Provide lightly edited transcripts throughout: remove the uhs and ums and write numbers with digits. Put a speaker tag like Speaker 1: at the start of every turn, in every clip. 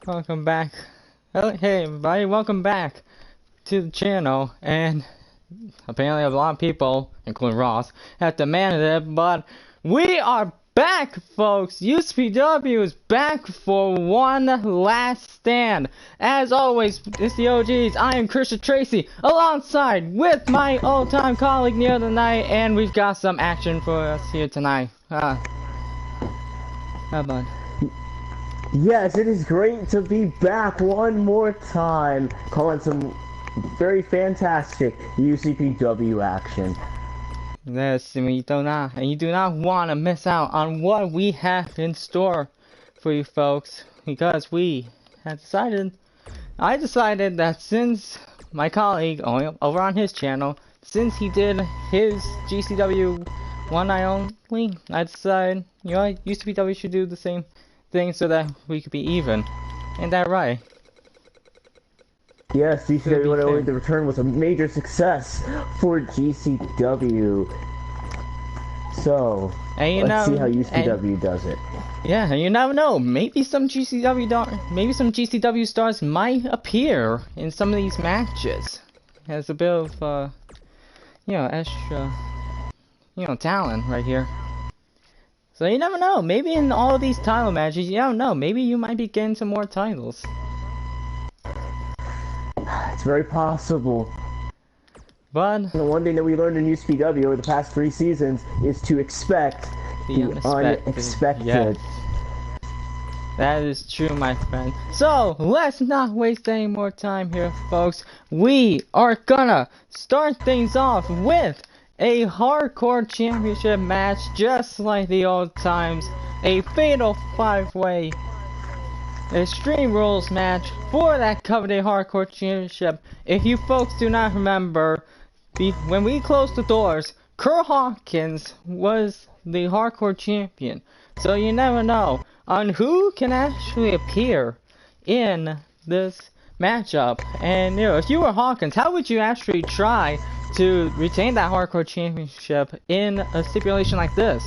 Speaker 1: Welcome back. Hey everybody, welcome back to the channel. And apparently a lot of people, including Ross, have demanded it, but we are back, folks. UCPW is back for one last stand. As always, it's the OGs. I am Christian Tracy, alongside with my old-time colleague Neil tonight, and we've got some action for us here tonight. How about?
Speaker 2: Yes, it is great to be back one more time, calling some very fantastic UCPW action.
Speaker 1: Yes, and you do not want to miss out on what we have in store for you folks, because I decided that since my colleague over on his channel, since he did his GCW one night only, I decided, you know, UCPW should do the same thing so that we could be even. Ain't that right?
Speaker 2: Yes, GCW The Return was a major success for GCW. So, let's see how UCPW does it.
Speaker 1: Yeah, and you never know. Maybe some GCW stars might appear in some of these matches as a bit of, extra, talent right here. So you never know. Maybe in all of these title matches, you don't know. Maybe you might be getting some more titles.
Speaker 2: It's very possible.
Speaker 1: But
Speaker 2: the one thing that we learned in UCPW over the past 3 seasons is to expect the unexpected. Yes.
Speaker 1: That is true, my friend. So, let's not waste any more time here, folks. We are gonna start things off with a hardcore championship match, just like the old times. A fatal 5-way Extreme Rules match for that coveted hardcore championship. If you folks do not remember, when we closed the doors, Kurt Hawkins was the hardcore champion. So you never know on who can actually appear in this matchup. And if you were Hawkins, how would you actually try to retain that hardcore championship in a stipulation like this?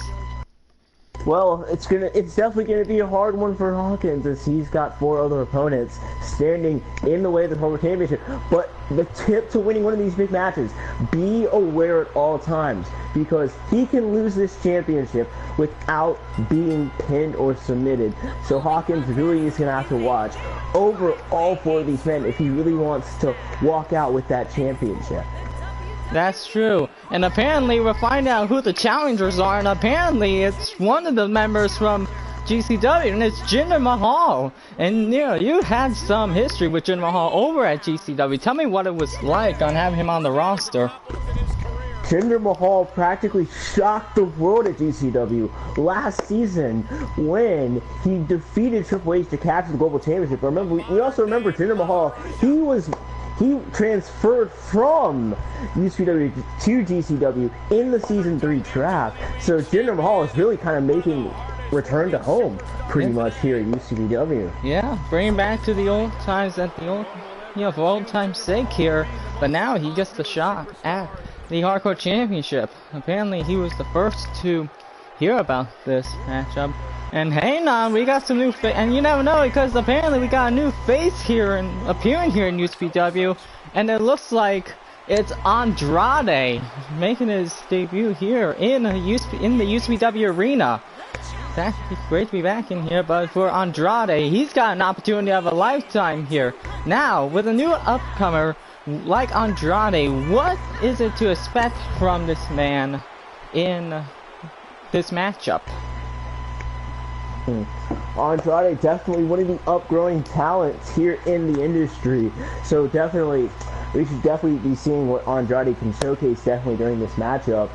Speaker 2: Well, it's definitely gonna be a hard one for Hawkins, as he's got 4 other opponents standing in the way of the hardcore championship. But the tip to winning one of these big matches: be aware at all times, because he can lose this championship without being pinned or submitted. So Hawkins really is gonna have to watch over all 4 of these men if he really wants to walk out with that championship.
Speaker 1: That's true, and apparently we're finding out who the challengers are, and apparently it's one of the members from GCW, and it's Jinder Mahal. And you had some history with Jinder Mahal over at GCW. Tell me what it was like on having him on the roster.
Speaker 2: Jinder Mahal practically shocked the world at GCW last season when he defeated Triple H to capture the Global Championship. We also remember Jinder Mahal. He transferred from UCPW to GCW in the Season 3 draft. So Jinder Mahal is really kind of making return to home pretty much here at UCPW.
Speaker 1: Yeah, bringing back to the old times for old time's sake here. But now he gets the shot at the Hardcore Championship. Apparently he was the first to hear about this matchup. And hang on, we got some new face, and you never know, because apparently we got a new face here and appearing here in UCPW, and it looks like it's Andrade making his debut here in the UCPW arena. That's great to be back in here, but for Andrade, he's got an opportunity of a lifetime here. Now, with a new upcomer like Andrade, what is it to expect from this man in this matchup?
Speaker 2: Andrade, definitely one of the upgrowing talents here in the industry. So we should definitely be seeing what Andrade can showcase during this matchup.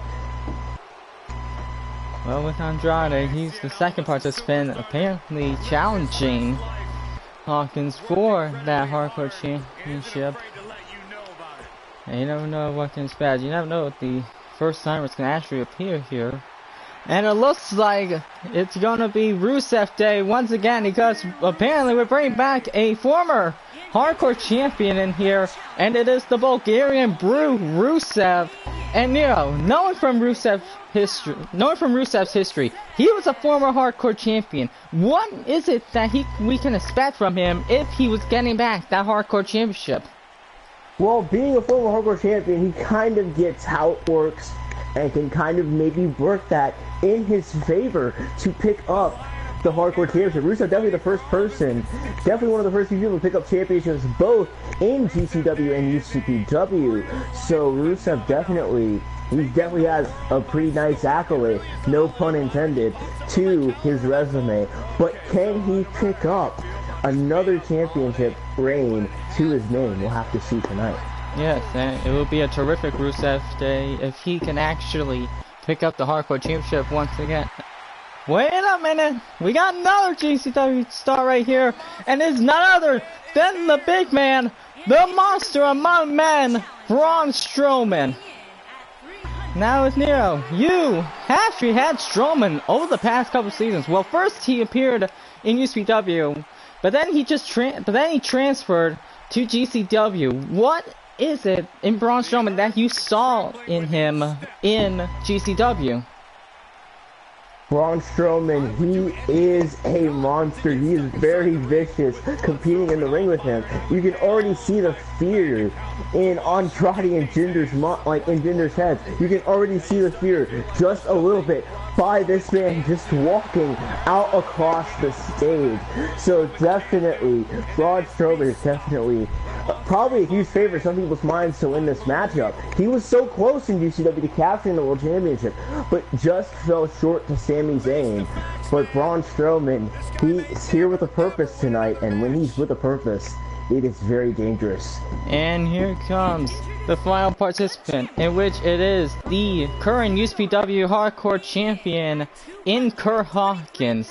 Speaker 1: Well, with Andrade, he's the second participant, apparently challenging Hawkins for that hardcore championship. And you never know what can expect. You never know what the first timers can actually appear here. And it looks like it's gonna be Rusev Day once again, because apparently we're bringing back a former hardcore champion in here, and it is the Bulgarian Brew Rusev And knowing from Rusev's history, he was a former hardcore champion. What is it that we can expect from him if he was getting back that hardcore championship?
Speaker 2: Well, being a former hardcore champion, he kind of gets how it works and can kind of maybe work that in his favor to pick up the hardcore championship. Rusev definitely the first person, definitely one of the first few people to pick up championships both in GCW and UCPW. So Rusev definitely has a pretty nice accolade, no pun intended, to his resume. But can he pick up another championship reign to his name? We'll have to see tonight.
Speaker 1: Yes, and it will be a terrific Rusev Day if he can actually pick up the hardcore championship once again. Wait a minute, we got another GCW star right here, and it's none other than the big man, the monster among men, Braun Strowman. Now with Nero, you actually had Strowman over the past couple seasons. Well, first he appeared in UCPW, but then he transferred to GCW. What is it in Braun Strowman that you saw in him in GCW?
Speaker 2: Braun Strowman, he is a monster. He is very vicious competing in the ring with him. You can already see the fear in Andrade and Jinder's heads. You can already see the fear just a little bit by this man just walking out across the stage. So definitely, Braun Strowman is definitely probably a huge favorite in some people's minds to win this matchup. He was so close in UCW to capturing the World Championship, but just fell short to Sami Zayn. But Braun Strowman, he's here with a purpose tonight, and when he's with a purpose, it is very dangerous.
Speaker 1: And here comes the final participant, in which it is the current UCPW Hardcore Champion in Kurt Hawkins.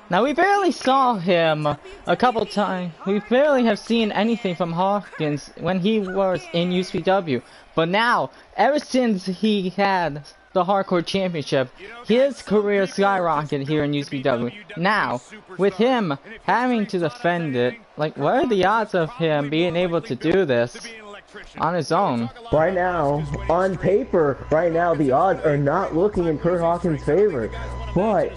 Speaker 1: Now, we barely saw him a couple times. We barely have seen anything from Hawkins when he was in UCPW. But now, ever since he had the Hardcore Championship, his career skyrocketed here in UCPW. Now, with him having to defend it, like, what are the odds of him being able to do this on his own?
Speaker 2: Right now, on paper, the odds are not looking in Kurt Hawkins' favor. But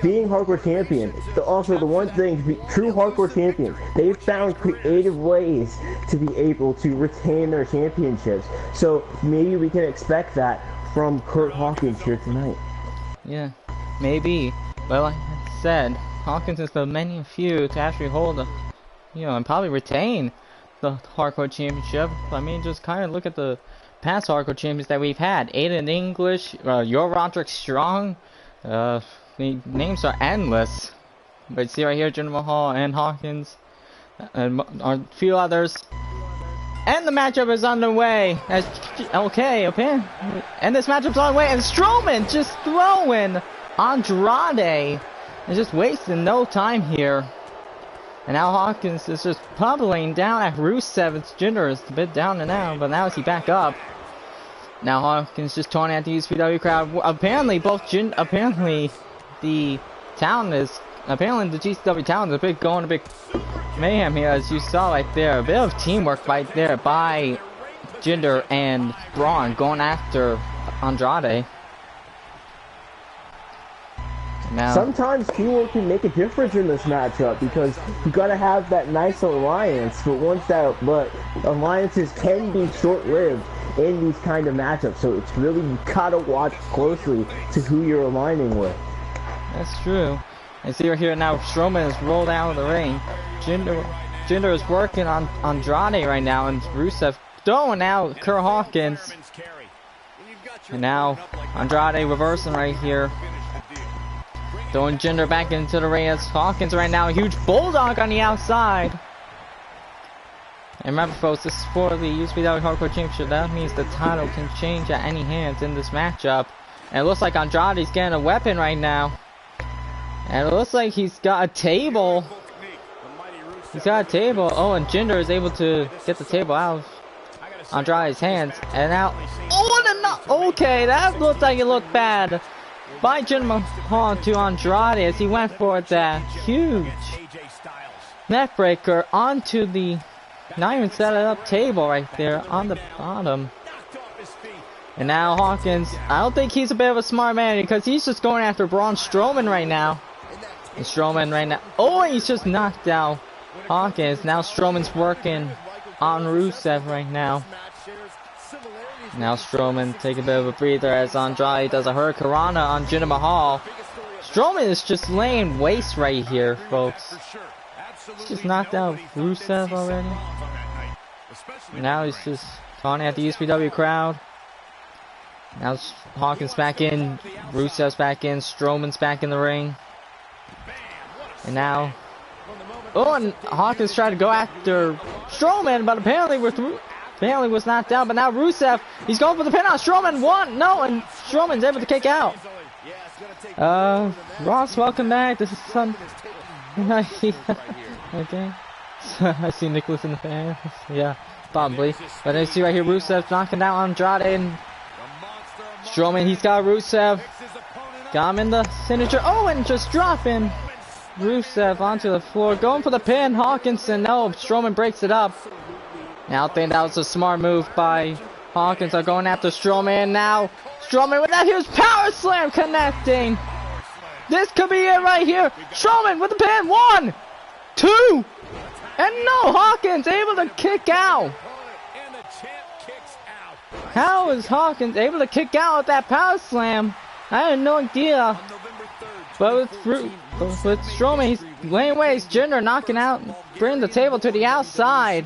Speaker 2: being hardcore champion, also the one thing, true hardcore champions, they've found creative ways to be able to retain their championships. So maybe we can expect that from Kurt Hawkins here tonight.
Speaker 1: Yeah, maybe. But like I said, Hawkins is the many of few to actually hold and probably retain the hardcore championship. I mean, just kind of look at the past hardcore champions that we've had. Aiden English, your Roderick Strong. The names are endless, but see right here, Jinder Mahal and Hawkins, and a few others. And the matchup is underway. And this matchup's on the way, and Strowman just throwing Andrade, and just wasting no time here. And now Hawkins is just pummeling down at Rusev. Jinder is a bit down and out, but now is he back up? Now Hawkins just taunting at the UCPW crowd. Apparently the GCW town is going a big mayhem here, as you saw right there. A bit of teamwork right there by Jinder and Braun going after Andrade. Now, sometimes teamwork can make a difference in this matchup because you gotta have that nice alliance, but alliances can be short-lived in these kind of matchups, so it's really, you gotta watch closely to who you're aligning with. That's true. And see right here now, Strowman is rolled out of the ring. Jinder is working on Andrade right now, and Rusev throwing out Kurt Hawkins. And now Andrade reversing right here, throwing Jinder back into the ring as Hawkins right now, a huge bulldog on the outside. And remember folks, this is for the UCPW Hardcore Championship. That means the title can change at any hands in this matchup. And it looks like Andrade's getting a weapon right now. And it looks like he's got a table. He's got a table. Oh, and Jinder is able to get the table out of Andrade's hands. And now, okay, that looked like it looked bad by Jinder Mahal to Andrade as he went for that huge neck breaker onto the not even set it up table right there on the bottom. And now Hawkins, I don't think he's a bit of a smart man because he's just going after Braun Strowman right now. And Strowman right now, oh, he's just knocked out Hawkins. Now Strowman's working on Rusev right now. Now Strowman take a bit of a breather as Andrade does a Hurricanrana on Jinder Mahal. Strowman is just laying waste right here, folks. He's just knocked out Rusev already. Now he's just taunting at the UCPW crowd. Now Hawkins back in, Rusev's back in, Strowman's back in the ring. And now, oh, and Hawkins tried to go after Strowman, but apparently was knocked down. But now Rusev, he's going for the pin on Strowman. One, no, and Strowman's able to kick out. Ross, welcome back. This is some. Okay. I see Nicholas in the fan. Yeah, probably. But I see right here Rusev knocking down Andrade and Strowman. He's got Rusev. Got him in the signature. Oh, and just dropping Rusev onto the floor. Going for the pin. Hawkins, and no, Strowman breaks it up. Now I think that was a smart move by Hawkins. Are going after Strowman now. Strowman with that huge power slam connecting. This could be it right here. Strowman with the pin. 1, 2, and no, Hawkins able to kick out. How is Hawkins able to kick out with that power slam? I had no idea. But with Strowman, he's laying waste. Jinder knocking out, bringing the table to the outside.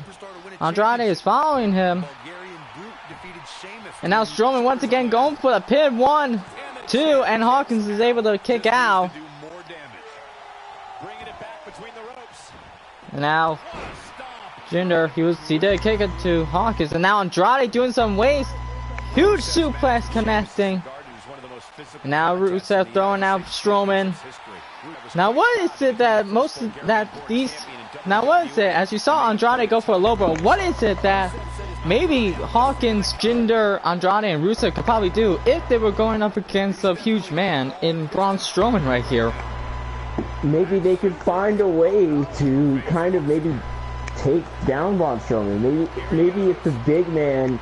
Speaker 1: Andrade is following him. And now Strowman once again going for the pin. 1, 2, and Hawkins is able to kick out. And now Jinder, he did kick it to Hawkins, and now Andrade doing some waste. Huge suplex connecting. And now Rusev throwing out Strowman. Now what is it that what is it, as you saw Andrade go for a low blow, what is it that maybe Hawkins, Jinder, Andrade, and Rusev could probably do if they were going up against a huge man in Braun Strowman right here?
Speaker 2: Maybe they could find a way to kind of maybe take down Braun Strowman. Maybe if the big man,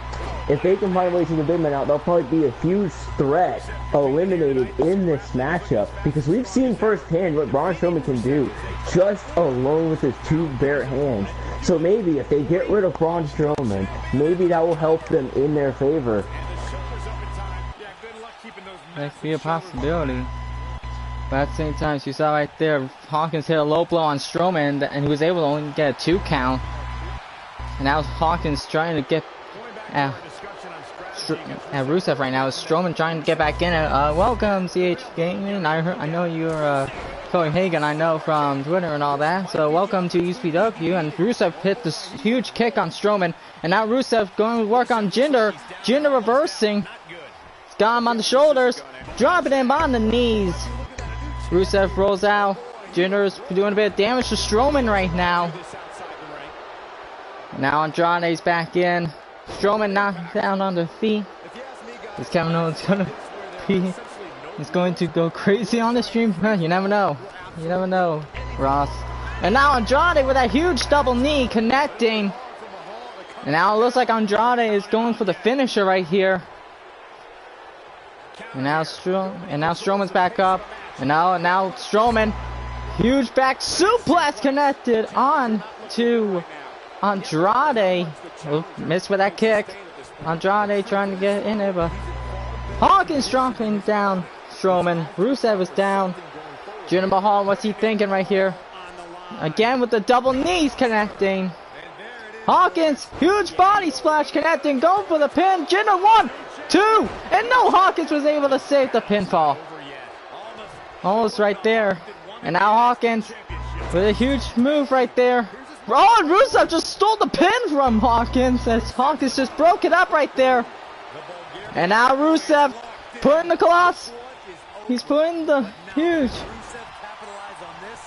Speaker 2: if they can find a way to take the big man out, they'll probably be a huge threat eliminated in this matchup, because we've seen firsthand what Braun Strowman can do just alone with his 2 bare hands. So maybe if they get rid of Braun Strowman, maybe that will help them in their favor.
Speaker 1: That could be a possibility. But at the same time, as you saw right there, Hawkins hit a low blow on Strowman, and he was able to only get a 2 count. And now Hawkins trying to get at Rusev right now. Is Strowman trying to get back in it? Welcome, CH Gaming. I know you're Cody Hagan, I know from Twitter and all that. So welcome to UCPW. And Rusev hit this huge kick on Strowman, and now Rusev going to work on Jinder. Jinder reversing. He's got him on the shoulders, dropping him on the knees. Rusev rolls out. Jinder's doing a bit of damage to Strowman right now. Now Andrade's back in. Strowman knocked down on the feet. Is Kevin Owens going to go crazy on the stream? You never know. You never know, Ross. And now Andrade with that huge double knee connecting. And now it looks like Andrade is going for the finisher right here. And now Strowman's back up. And now Strowman, huge back suplex connected on to Andrade. Oh, missed with that kick. Andrade trying to get in there, but Hawkins dropping down Strowman. Rusev is down. Jinder Mahal, what's he thinking right here? Again with the double knees connecting. Hawkins, huge body splash connecting, going for the pin. Jinder 1, 2, and no, Hawkins was able to save the pinfall. Almost right there. And now Hawkins with a huge move right there. Oh, and Rusev just stole the pin from Hawkins as Hawkins just broke it up right there. And now Rusev putting the Colossus. He's putting the huge.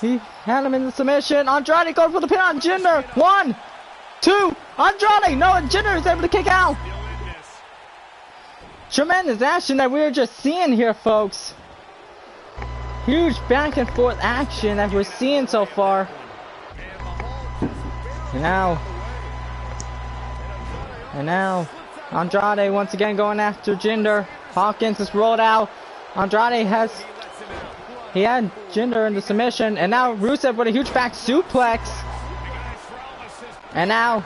Speaker 1: He had him in the submission. Andrade going for the pin on Jinder. 1, 2. Andrade. No, and Jinder is able to kick out. Tremendous action that we're just seeing here, folks. Huge back and forth action that we're seeing so far. And now Andrade once again going after Jinder. Hawkins is rolled out. Andrade had Jinder in the submission, and now Rusev with a huge back suplex. And now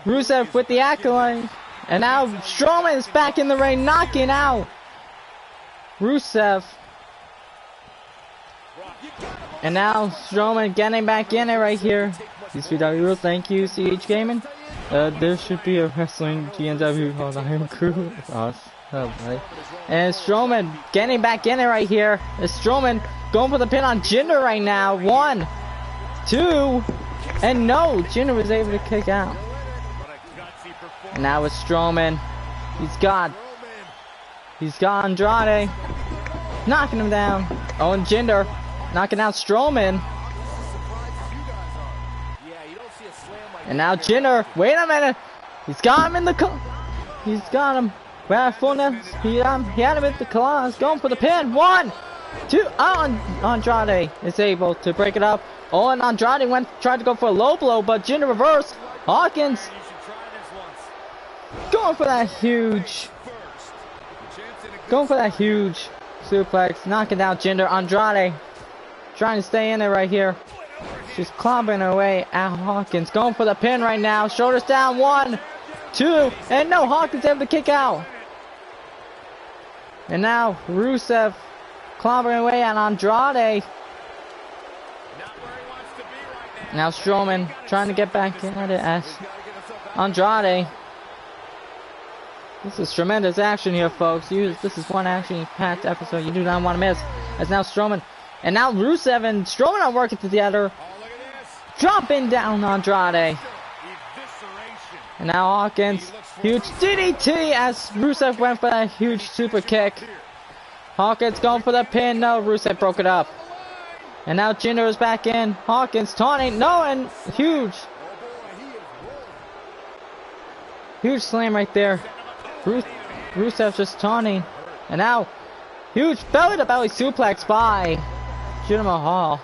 Speaker 1: Rusev with the accolade. And now Strowman is back in the ring, knocking out Rusev. And now Strowman getting back in it right here. UCPW, thank you, CH Gaming. There should be a wrestling GNW called Iron Crew. And Strowman getting back in it right here. It's Strowman going for the pin on Jinder right now. 1, 2, and no, Jinder was able to kick out. And now it's Strowman. He's got Andrade knocking him down. Oh, and Jinder knocking out Strowman. And now Jinder, wait a minute. He's got him in the He's got him. Fullness. He had him with the claws. Going for the pin. 1, 2. Oh, Andrade is able to break it up. Oh, and Andrade tried to go for a low blow, but Jinder reversed. Hawkins going for that huge suplex, knocking down Jinder. Andrade trying to stay in it right here. She's clobbering away at Hawkins. Going for the pin right now. Shoulders down. 1, 2. And no, Hawkins able to kick out. And now Rusev clobbering away at Andrade. Now Strowman trying to get back at it as Andrade. This is tremendous action here, folks. This is one action-packed episode you do not want to miss. As now Strowman. And now Rusev and Strowman are working together. Dropping down Andrade. And now Hawkins. Huge DDT as Rusev went for that huge super kick. Hawkins going for the pin. No, Rusev broke it up. And now Jinder is back in. Hawkins taunting. No, and huge slam right there. Rusev just taunting. And now huge belly-to-belly suplex by Jinder Mahal.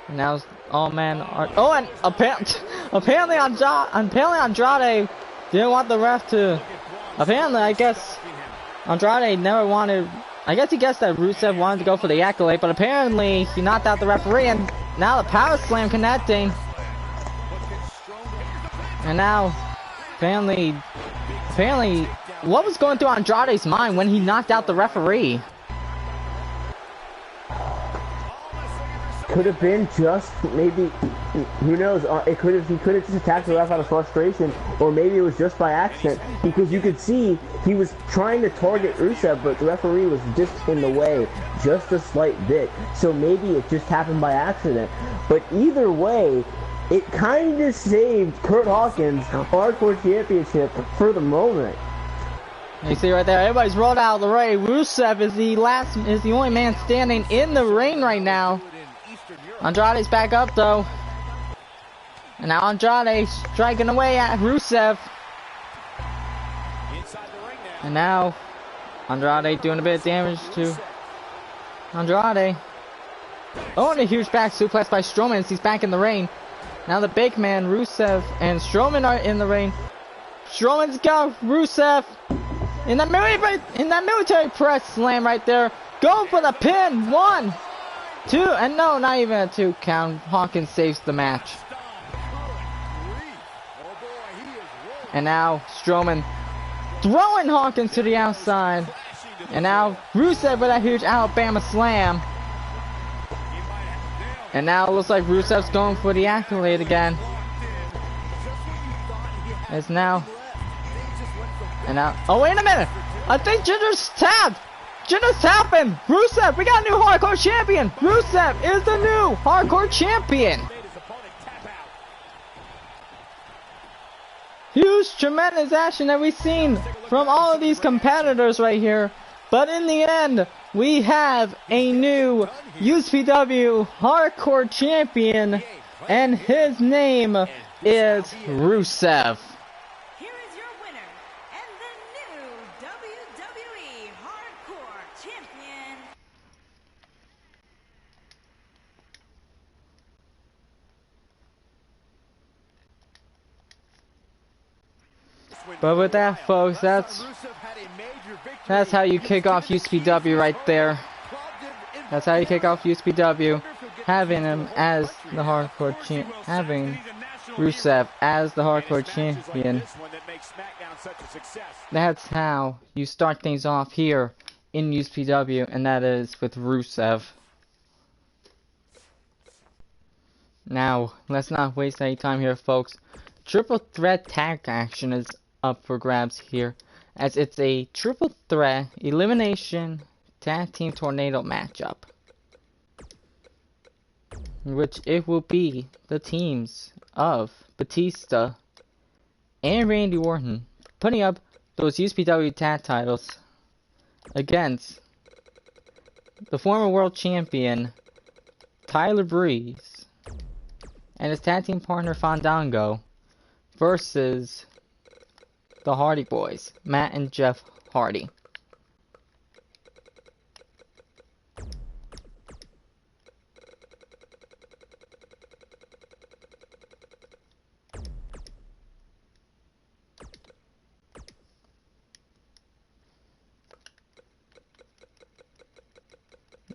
Speaker 1: And now, oh man, oh, and apparently Andrade didn't want the ref to. Apparently, I guess Andrade never wanted. I guess he guessed that Rusev wanted to go for the accolade, but apparently he knocked out the referee, and now the power slam connecting. And now, apparently, what was going through Andrade's mind when he knocked out the referee?
Speaker 2: Could have been just maybe, who knows? He could have just attacked the ref out of frustration, or maybe it was just by accident, because you could see he was trying to target Rusev, but the referee was just in the way, just a slight bit. So maybe it just happened by accident. But either way, it kind of saved Kurt Hawkins' Hardcore Championship for the moment.
Speaker 1: You see right there, everybody's rolled out of the ring. Rusev is the only man standing in the ring right now. Andrade's back up though. And now Andrade striking away at Rusev. And now Andrade doing a bit of damage to Andrade. Oh, and a huge back suplex by Strowman as he's back in the ring. Now the big man, Rusev, and Strowman are in the ring. Strowman's got Rusev in that military press slam right there. Going for the pin. 1, 2, and no, not even a 2 count. Hawkins saves the match. And now Strowman throwing Hawkins to the outside. And now Rusev with a huge Alabama slam. And now it looks like Rusev's going for the accolade again. It's now. And now. Oh, wait a minute! I think Jinder's tapped! Jinder's tapping! Rusev, we got a new Hardcore Champion! Rusev is the new Hardcore Champion! Huge, tremendous action that we've seen from all of these competitors right here. But in the end, we have a new UCPW Hardcore Champion, and his name is Rusev.
Speaker 3: Here is your winner, and the new WWE Hardcore Champion.
Speaker 1: But with that, folks, that's how you kick off UCPW right there. That's how you kick off UCPW, having him as the hardcore champ, having Rusev as the hardcore champion. That's how you start things off here in UCPW, and that is with Rusev. Now, let's not waste any time here, folks. Triple threat tag action is up for grabs here, as it's a triple threat elimination tag team tornado matchup, in which it will be the teams of Batista and Randy Orton putting up those UCPW tag titles against the former world champion Tyler Breeze and his tag team partner Fandango versus the Hardy Boys, Matt and Jeff Hardy.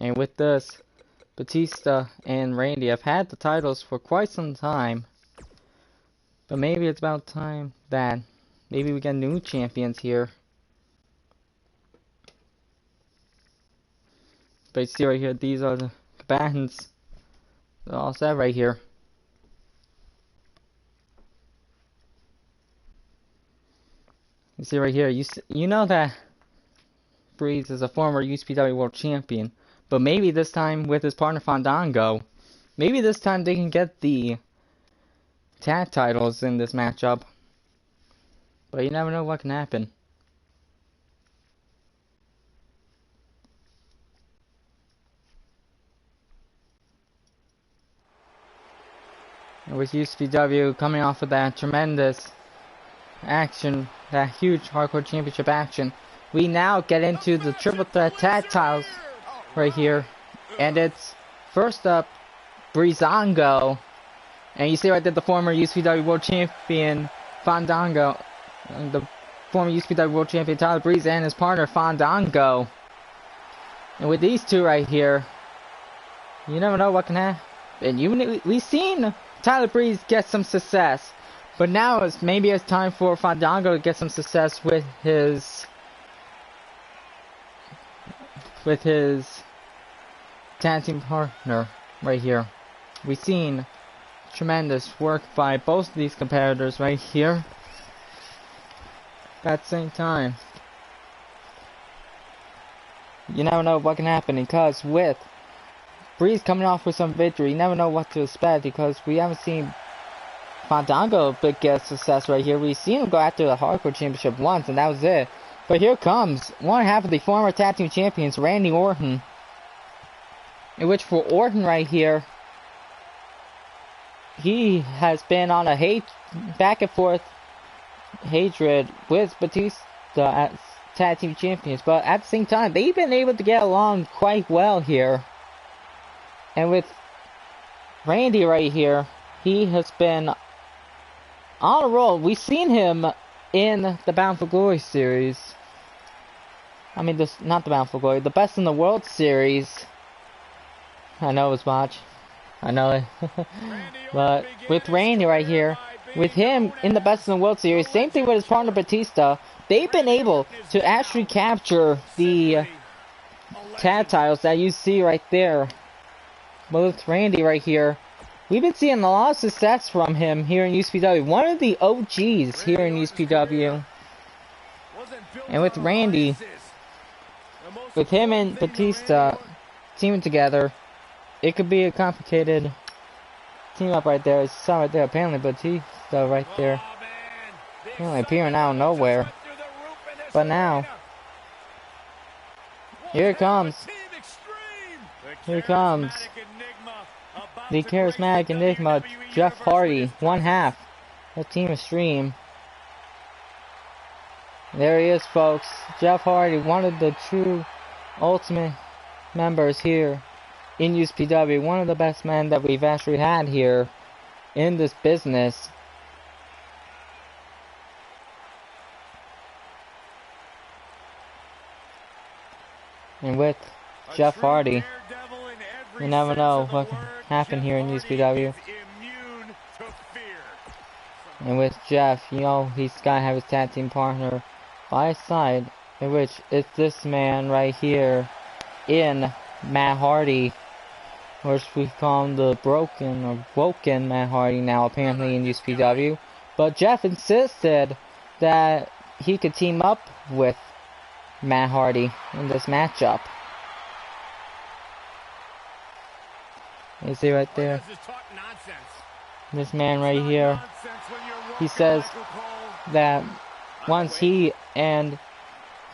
Speaker 1: And with this, Batista and Randy have had the titles for quite some time. But maybe it's about time that maybe we get new champions here. But you see right here, these are the combatants. They're all set right here. You see right here, you know that Breeze is a former UCPW World Champion. But maybe this time with his partner Fandango, maybe this time they can get the tag titles in this matchup. But you never know what can happen. And with UCPW coming off of that tremendous action, that huge hardcore championship action, we now get into the triple threat tag titles right here. And it's first up Breezango. And you see right there the former UCPW World Champion Fandango, and the former UCPW World Champion Tyler Breeze and his partner Fandango. And with these two right here, you never know what can happen. We've seen Tyler Breeze get some success, but now maybe it's time for Fandango to get some success with his tag team partner right here. We've seen tremendous work by both of these competitors right here. At the same time, you never know what can happen, because with Breeze coming off with some victory, you never know what to expect, because we haven't seen Fandango get success right here. We've seen him go after the Hardcore Championship once, and that was it. But here comes one half of the former tag team champions, Randy Orton. In which for Orton right here, he has been on a back and forth hatred with Batista as tag team champions, but at the same time, they've been able to get along quite well here. And with Randy right here, he has been on a roll. We've seen him in the Bound for Glory series. I mean, not the Bound for Glory, the Best in the World series. I know it was botched. I know it. But with Randy right here, with him in the Best in the World series, same thing with his partner Batista, they've been able to actually capture the tag titles that you see right there. But with Randy right here, we've been seeing a lot of success from him here in UCPW. One of the OGs here in UCPW. And with Randy, with him and Batista teaming together, it could be a complicated team up right there. It's right there. Apparently Batista right there. Apparently appearing out of nowhere. But now, here it comes. Here comes the charismatic enigma, Jeff Hardy, one half of Team Extreme. There he is, folks. Jeff Hardy, one of the true ultimate members here in UCPW. One of the best men that we've actually had here in this business. And with Jeff Hardy, you never know what can happen here in UCPW. And with Jeff, you know, he's got to have his tag team partner by his side, in which it's this man right here in Matt Hardy, which we call him the broken or woken Matt Hardy now apparently in UCPW. But Jeff insisted that he could team up with Matt Hardy in this matchup. You see right there, this man right here, he says that once he and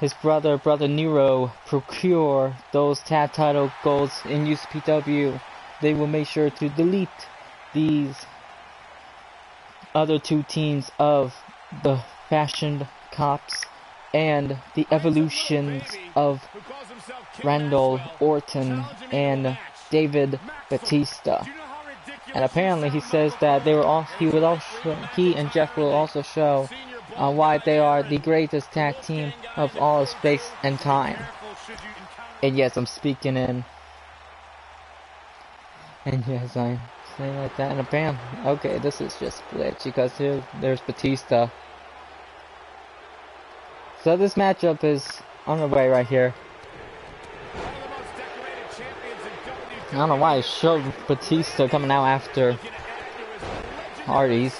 Speaker 1: his brother Nero, procure those tag title goals in UCPW, they will make sure to delete these other two teams of the Fashioned Cops and the evolutions of Randall Orton and David Batista. And apparently he says that he and Jeff will also show why they are the greatest tag team of all space and time. And yes, I'm speaking in. And yes, I'm saying like that. And apparently, okay, this is just glitch because there's Batista. So this matchup is on the way right here. I don't know why I showed Batista coming out after Hardy's.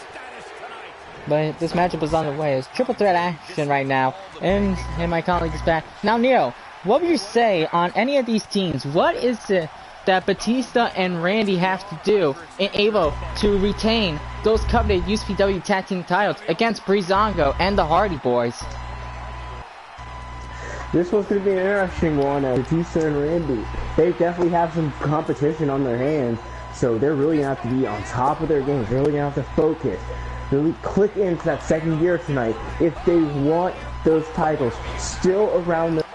Speaker 1: But this matchup is on the way. It's triple threat action right now. And my colleague is back. Now, Neo, what would you say on any of these teams? What is it that Batista and Randy have to do in able to retain those coveted UCPW tag team titles against Breezango and the Hardy Boys?
Speaker 2: This one's going to be an interesting one. Batista and Randy, they definitely have some competition on their hands, so they're really going to have to be on top of their games. They're really going to have to focus, really click into that second gear tonight if they want those titles still around them.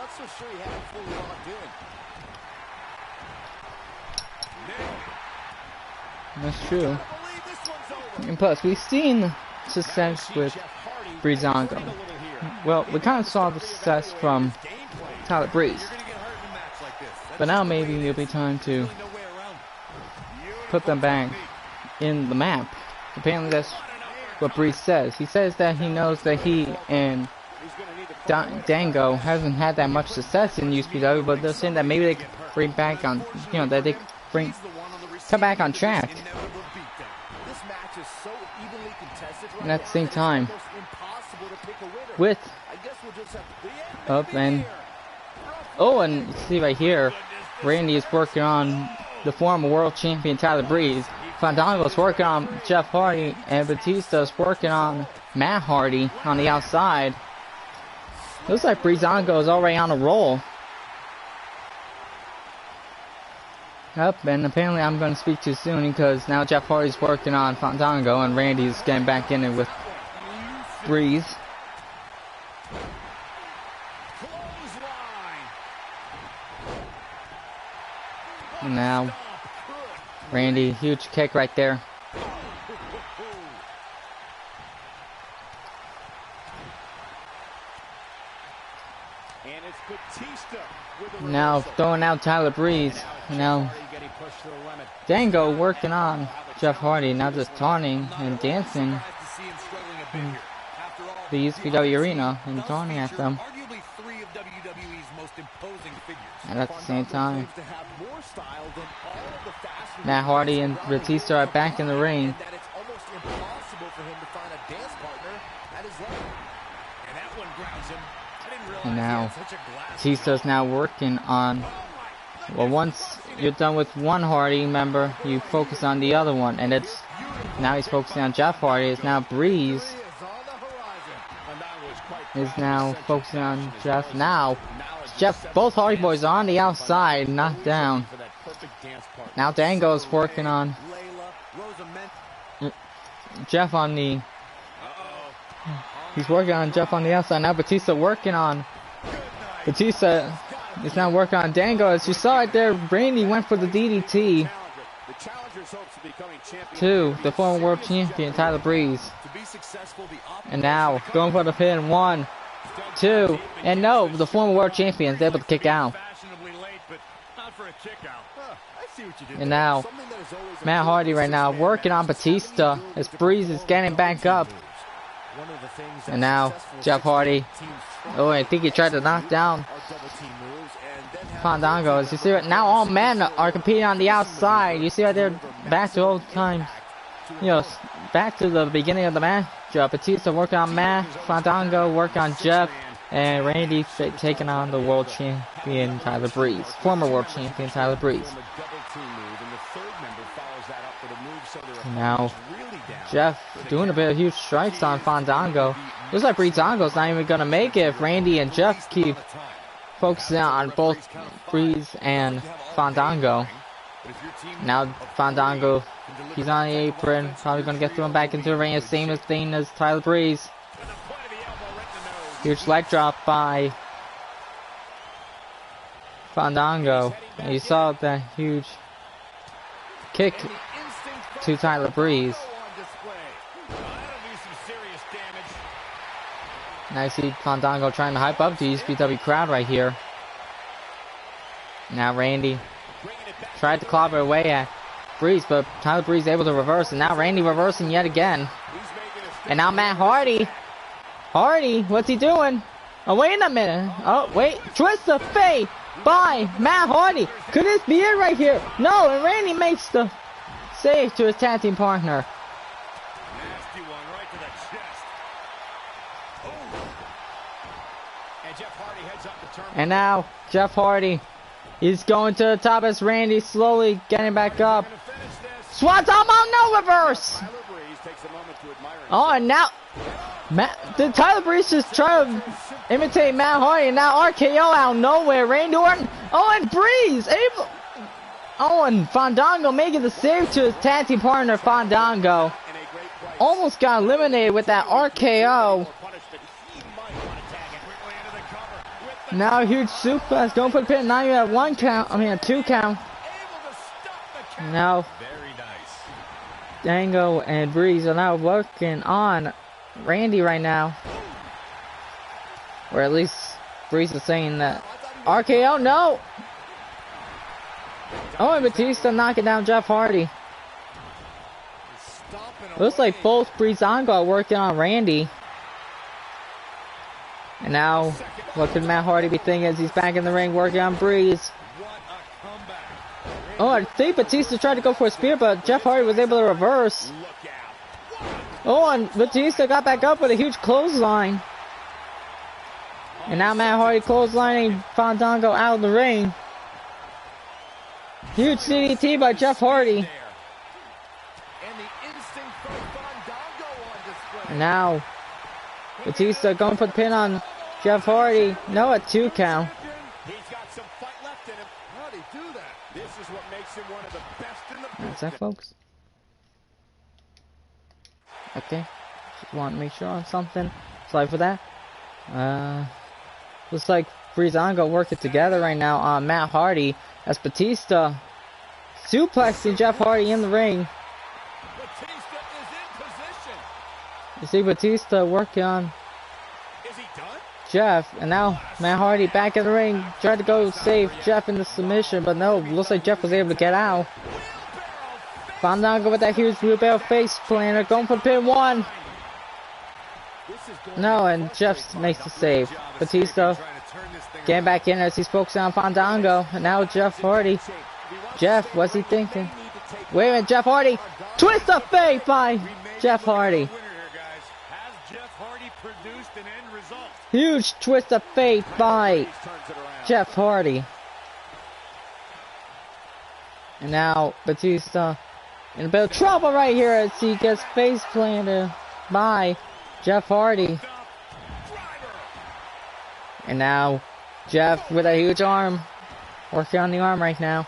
Speaker 1: That's true. And plus, we've seen success with Breezango. Well, we kind of saw the success from Tyler Breeze. But now maybe it'll be time to put them back in the map. Apparently that's what Breeze says. He says that he knows that he and Dango hasn't had that much success in UCPW, but they're saying that maybe they could bring back on, you know, that they could come back on track. And at the same time, with and you see right here, Randy is working on the former world champion Tyler Breeze. Fandango is working on Jeff Hardy, and Batista is working on Matt Hardy on the outside. Looks like Breezango is already on a roll. Yep, and apparently I'm going to speak too soon because now Jeff Hardy's working on Fandango and Randy's getting back in it with Breeze. And now Randy, huge kick right there. Now throwing out Tyler Breeze. Now Dango working on Jeff Hardy, now just taunting and dancing in the UCPW arena and taunting at them. And at the same time, Matt Hardy and Batista are back in the ring. And now Batista's now working on, well, once you're done with one Hardy member, you focus on the other one, and it's now he's focusing on Jeff Hardy. It's now Breeze is now focusing on Jeff. Now Jeff, both Hardy Boys are on the outside, knocked down. Now Dango's working on Jeff on the. He's working on Jeff on the outside. Now Batista working on. Batista is now working on Dango. As you saw it there, Randy went for the DDT to the former world champion Tyler Breeze. And now going for the pin. 1, 2, and no, the former world champion is able to kick out. And now, Matt Hardy right now working on Batista as Breeze is getting back up. And now, Jeff Hardy. Oh, I think he tried to knock down Fandango. As you see it, now all men are competing on the outside. You see right there, back to old times. You know, back to the beginning of the match. Batista working on Matt, Fandango working on Jeff, and Randy taking on the world champion Tyler Breeze, former world champion Tyler Breeze. Now, Jeff doing a bit of huge strikes on Fandango. Looks like Breezango's not even gonna make it if Randy and Jeff keep focusing on both Breeze and Fandango. Now Fandango, he's on the apron, probably gonna get thrown back into the ring. Same as thing as Tyler Breeze. Huge leg drop by Fandango. And you saw that huge kick to Tyler Breeze. Now you see Fandango trying to hype up the UCPW crowd right here. Now Randy tried to clobber away at Breeze, but Tyler Breeze able to reverse, and now Randy reversing yet again. And now Matt Hardy. Hardy, what's he doing? Oh, wait a minute. Oh, wait. Twist of fate by Matt Hardy. Could this be it right here? No, and Randy makes the save to his tag team partner.
Speaker 4: Nasty one right to the chest. And Jeff Hardy heads up the turn.
Speaker 1: And now Jeff Hardy is going to the top as Randy slowly getting back up. Swanton, oh no, reverse. Oh, and now did Tyler Breeze just try to imitate Matt Hardy, and now RKO out of nowhere. Randy Orton. Oh, and Breeze able. Oh, and Fandango making the save to his tag team partner Fandango. Almost got eliminated with that RKO. Now a huge suplex going for the pin. Now you're at 1 count. I mean a 2 count. Now Dango and Breeze are now working on Randy right now. Or at least Breeze is saying that. RKO, no! Oh, and Batista knocking down Jeff Hardy. Looks like both Breezango are working on Randy. And now, what could Matt Hardy be thinking as he's back in the ring working on Breeze? Oh, I think Batista tried to go for a spear, but Jeff Hardy was able to reverse. Oh, and Batista got back up with a huge clothesline. And now Matt Hardy clotheslining Fandango out of the ring. Huge CDT by Jeff Hardy. And now Batista going for the pin on Jeff Hardy. No, a 2 count.
Speaker 4: He's got some fight left in him. How'd he do that? This is what makes him one of the best in the business.
Speaker 1: What's that, folks? Okay. Just want to make sure on something. Sorry for that. Looks like Breezango working together right now on Matt Hardy as Batista suplexing Jeff Hardy in the ring.
Speaker 4: Batista is in position.
Speaker 1: You see Batista working on
Speaker 4: Is he done?
Speaker 1: Jeff, and now Matt Hardy back in the ring, tried to go save Jeff in the submission, but no, looks like Jeff was able to get out. Fandango with that huge wheelbarrow face planter, going for pin 1. No, and Jeff makes the save. Batista getting back in as he's focusing on Fandango, and now Jeff Hardy. Jeff, what's he thinking? Wait a minute, Jeff Hardy! Twist of fate by Jeff Hardy. Huge twist of fate by Jeff Hardy. And now Batista in a bit of trouble right here as he gets face planted by Jeff Hardy. And now Jeff with a huge arm. Working on the arm right now.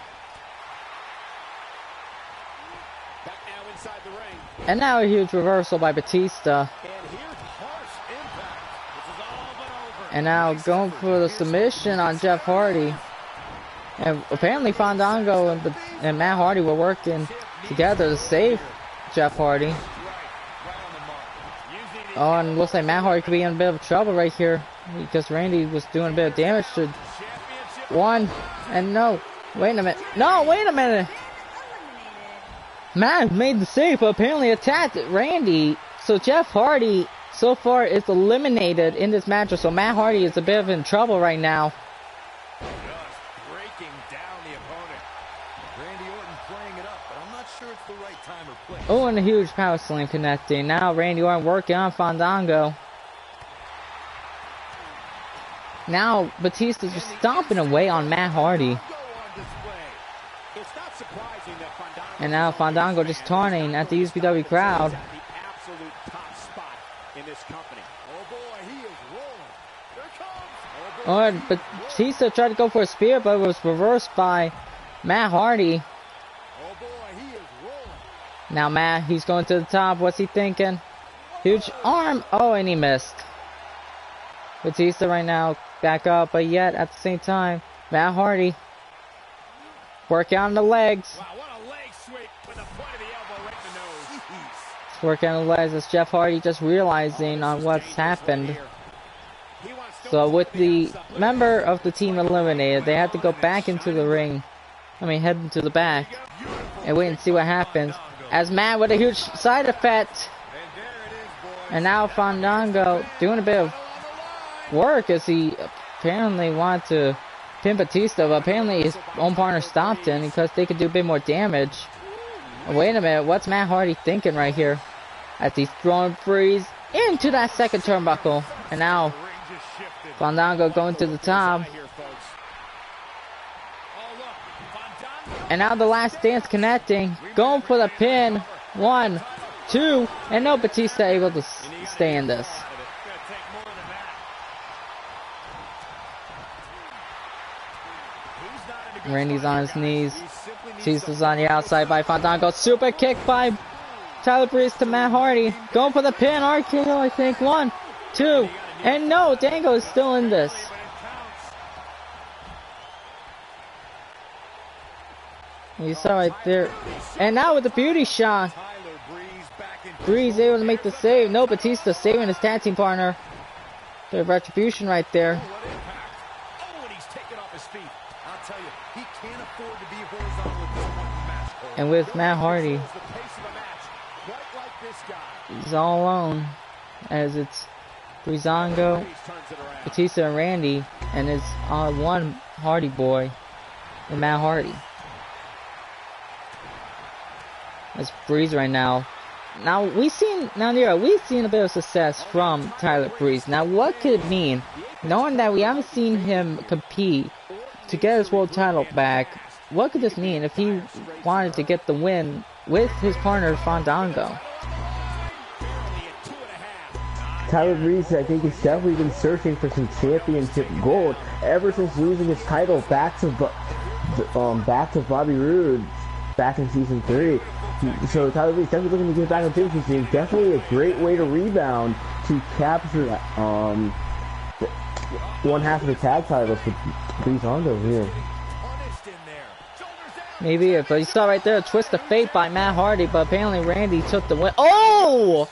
Speaker 1: And now a huge reversal by Batista. And now going for the submission on Jeff Hardy. And apparently Fandango and Matt Hardy were working together to save Jeff Hardy. Oh, and looks like Matt Hardy could be in a bit of trouble right here because Randy was doing a bit of damage to 1. And no, Wait a minute. No, wait a minute. Matt made the save, but apparently attacked Randy. So Jeff Hardy so far is eliminated in this match. So Matt Hardy is a bit of in trouble right now.
Speaker 4: Just breaking down the opponent. Randy Orton playing it up, but I'm not sure it's the right time or place.
Speaker 1: Oh, and a huge power slam connecting. Now Randy Orton working on Fandango. Now Batista's just stomping away on Matt Hardy. And now Fandango just taunting at the UCPW crowd. Oh, but Batista tried to go for a spear, but it was reversed by Matt Hardy. Now Matt, he's going to the top. What's he thinking? Huge arm. Oh, and he missed. Batista right now back up, but yet at the same time, Matt Hardy working on the legs.
Speaker 4: Wow, what a leg sweep with the point of the elbow right in the nose.
Speaker 1: Working on the legs as Jeff Hardy just realizing on what's happened. So with the member of the team eliminated, they had to go back into the ring. Head into the back and wait and see what happens. As Matt with a huge side effect. And now Fandango doing a bit of work as he apparently wanted to pin Batista, but apparently his own partner stopped him because they could do a bit more damage. Wait a minute, what's Matt Hardy thinking right here? As he's throwing freeze into that second turnbuckle. And now Fandango going to the top. And now the last dance connecting. Going for the pin. 1, 2. And no Batista able to stay in this. Randy's on his knees. Batista's on the outside by Fandango. Super kick by Tyler Breeze to Matt Hardy. Going for the pin. RKO, I think. 1, 2. And no, Dango is still in this. You saw right there. And now with the beauty shot. Breeze able to make the save. No, Batista saving his tag team partner. The retribution right there. And with Matt Hardy, he's all alone as it's Breezango, Batista, and Randy, and it's one Hardy boy, and Matt Hardy. That's Breeze right now. Now we've seen a bit of success from Tyler Breeze. Now what could it mean, knowing that we haven't seen him compete to get his world title back? What could this mean if he wanted to get the win with his partner Fandango?
Speaker 2: Tyler Breeze, I think, has definitely been searching for some championship gold ever since losing his title back to Bobby Roode back in season 3. So Tyler Breeze definitely looking to get back on championship season. Definitely a great way to rebound to capture one half of the tag titles for Breezango here.
Speaker 1: Maybe, but you saw right there a twist of fate by Matt Hardy, but apparently Randy took the win. Oh!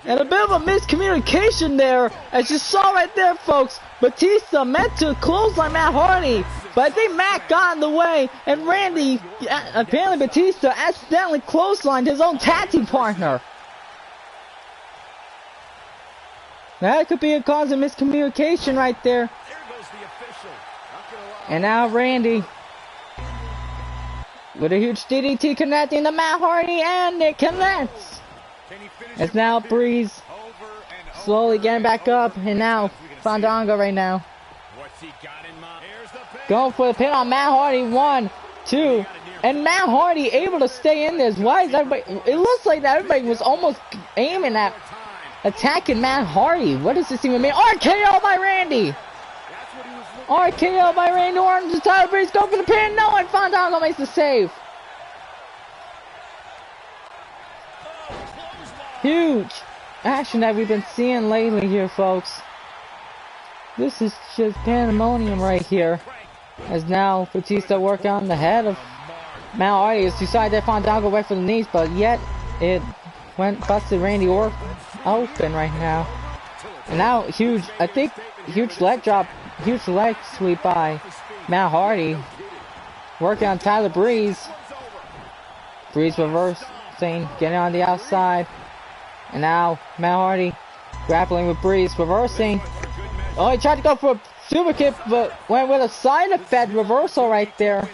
Speaker 1: And a bit of a miscommunication there, as you saw right there, folks. Batista meant to clothesline Matt Hardy, but I think Matt got in the way, and Randy, apparently Batista accidentally clotheslined his own tag team partner. That could be a cause of miscommunication right there. And now Randy with a huge DDT connecting to Matt Hardy, and it connects. It's now Breeze slowly getting back up, and now Fandango right now. Going for the pin on Matt Hardy. 1, 2, and Matt Hardy able to stay in this. Why is everybody? It looks like that everybody was almost aiming at attacking Matt Hardy. What does this even mean? RKO by Randy. RKO by Randy Orton to Tyler Breeze. Go for the pin. No, and Fandango makes the save. Huge action that we've been seeing lately here, folks. This is just pandemonium right here. As now Batista working on the head of Matt Hardy. It's decided that Fandango went for the knees, but yet it busted Randy Orton open right now. And now huge leg drop, huge leg sweep by Matt Hardy. working on Tyler Breeze. Breeze reversing, getting on the outside. And now Matt Hardy grappling with Breeze, reversing. Oh, he tried to go for a super kick, but went with a side effect reversal right there.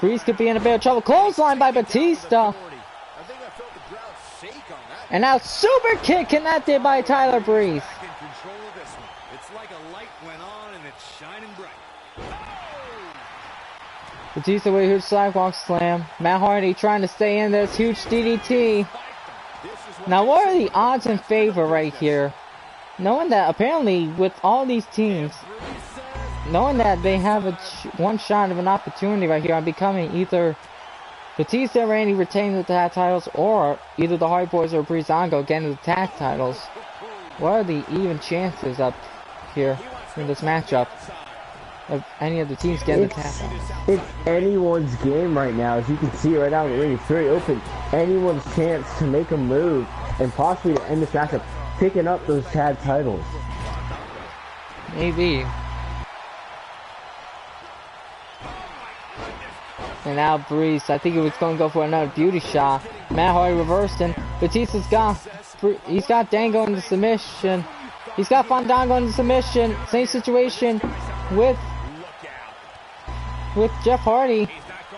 Speaker 1: Breeze could be in a bit of trouble. Clothesline by Batista. And now super kick connected by Tyler Breeze.
Speaker 4: It's like a light went on and it's shining bright.
Speaker 1: Batista with a huge sidewalk slam. Matt Hardy trying to stay in this huge DDT. Now what are the odds in favor right here? Knowing that apparently with all these teams, knowing that they have one shot of an opportunity right here on becoming either Batista and Randy retaining the tag titles, or either the Hardy Boys or Breezango getting the tag titles. What are the even chances up here in this matchup of any of the teams getting the tag titles?
Speaker 2: It's anyone's game right now. As you can see right now in the ring, it's very open. Anyone's chance to make a move and possibly to end this matchup, picking up those tag titles.
Speaker 1: Maybe. And now Breeze, I think he was going to go for another beauty shot. Matt Hardy reversed and Batista's he's got Dango in the submission. He's got Fandango in the submission. Same situation with Jeff Hardy.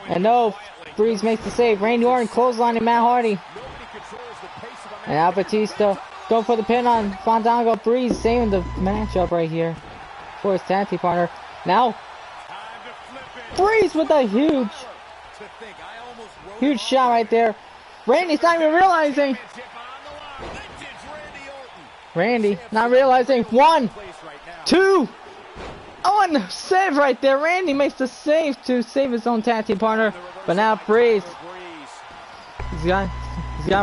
Speaker 1: And no, Breeze makes the save. Randy Orton clotheslining Matt Hardy. And now Batista going for the pin on Fandango. Breeze saving the matchup right here for his tag team partner. Now Breeze with a huge shot right there. Randy's not even realizing. Randy not realizing. 1, 2. Oh, and the save right there. Randy makes the save to save his own tag team partner. But now Breeze. He's got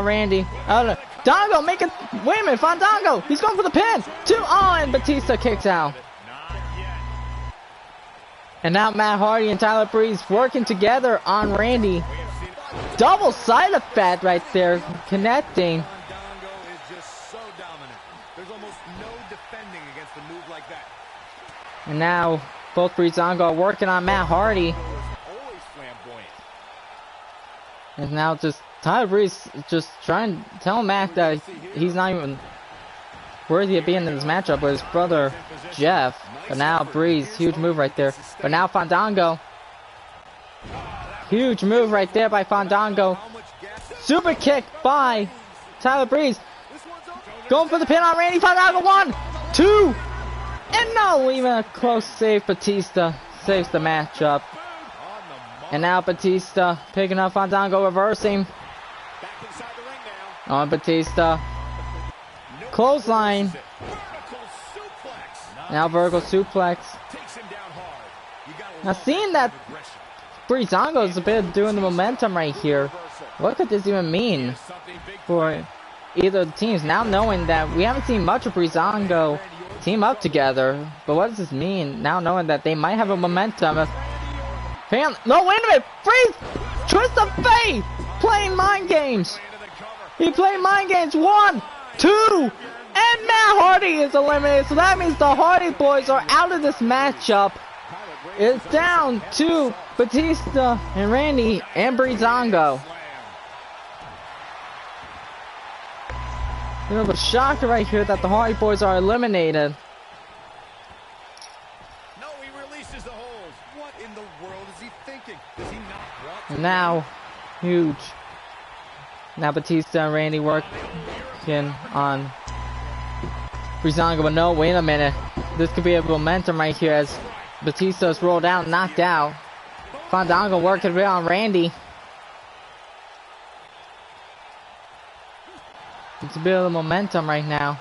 Speaker 1: Randy. Oh no. Dango make it. Wait a minute, Fandango. He's going for the pin. 2. Oh, and Batista kicks out. And now Matt Hardy and Tyler Breeze working together on Randy. Double side effect right there, connecting.
Speaker 4: Fandango is just so dominant. There's almost no defending against a move like that.
Speaker 1: And now both Breezango are working on Matt Hardy.
Speaker 4: Always flamboyant.
Speaker 1: And now just Tyler Breeze just trying to tell Matt that he's not even worthy of being in this matchup with his brother Jeff. But now Breeze, huge move right there. But now Fandango. Huge move right there by Fandango. Super kick by Tyler Breeze. Going for the pin on Randy. Fandango 1, 2. And no, even a close save. Batista saves the matchup. And now Batista picking up Fandango, reversing. On Batista. Clothesline. Now vertical suplex. Now seeing that Breezango is a bit doing the momentum right here, what could this even mean for either of the teams? Now knowing that we haven't seen much of Breezango team up together, but what does this mean? Now knowing that they might have a momentum. No, wait a minute! Breeze! Twist of fate! Playing mind games! He played mind games! 1, 2! And Matt Hardy is eliminated, so that means the Hardy Boys are out of this matchup. It's down to Batista and Randy and Breezango. A bit of a shocker right here that the Hardy Boys are eliminated.
Speaker 4: No, he releases the holds. What in the world is he thinking? Does he not want to?
Speaker 1: Now, huge. Now Batista and Randy working on Breezango, but no, wait a minute. This could be a momentum right here as Batista's rolled out, knocked out. Fandango working a bit on Randy. It's a bit of a momentum right now.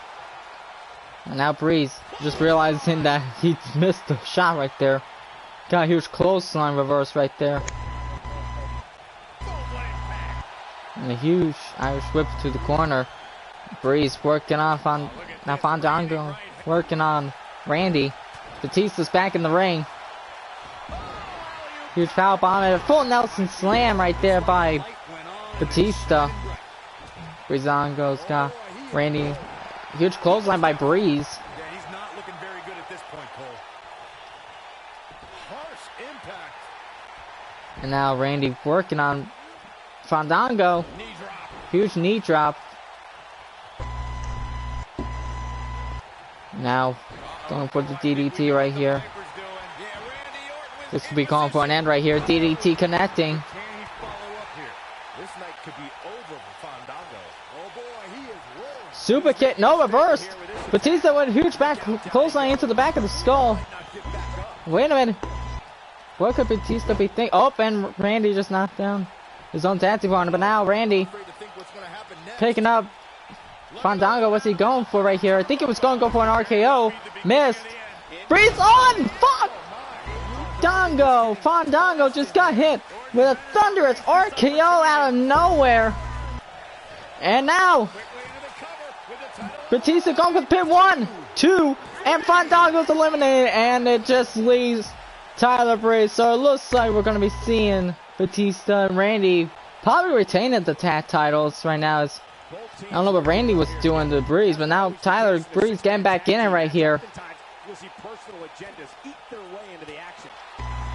Speaker 1: And now Breeze just realizing that he missed the shot right there. Got a huge clothesline reverse right there. And a huge Irish whip to the corner. Breeze working on now Fandango working on Randy. Batista's back in the ring. Huge power bomb and a full Nelson slam right there by Batista. Breezango's got Randy. Huge clothesline by Breeze.
Speaker 4: Yeah, he's not looking very good at this point, Cole. Harsh impact.
Speaker 1: And now Randy working on Fandango.
Speaker 4: Knee drop.
Speaker 1: Huge knee drop. Now going for the DDT right here. This could be calling for an end right here. DDT connecting.
Speaker 4: Can he follow up here? This night could be over for Fandango. Oh boy, he is rolling.
Speaker 1: Super kick, no reverse. Batista went huge back clothesline into the back of the skull. Wait a minute. What could Batista be thinking? Oh, and Randy just knocked down his own tattoo partner. But now Randy picking up Fandango. What's he going for right here? I think he was going to go for an RKO. Missed. Breeze on! Fuck! Fandango just got hit with a thunderous RKO out of nowhere. And now Batista going for the pin. 1, 2, and Fandango's eliminated, and it just leaves Tyler Breeze. So it looks like we're going to be seeing Batista and Randy probably retaining the tag titles right now. I don't know what Randy was doing to Breeze, but now Tyler Breeze getting back in it right here.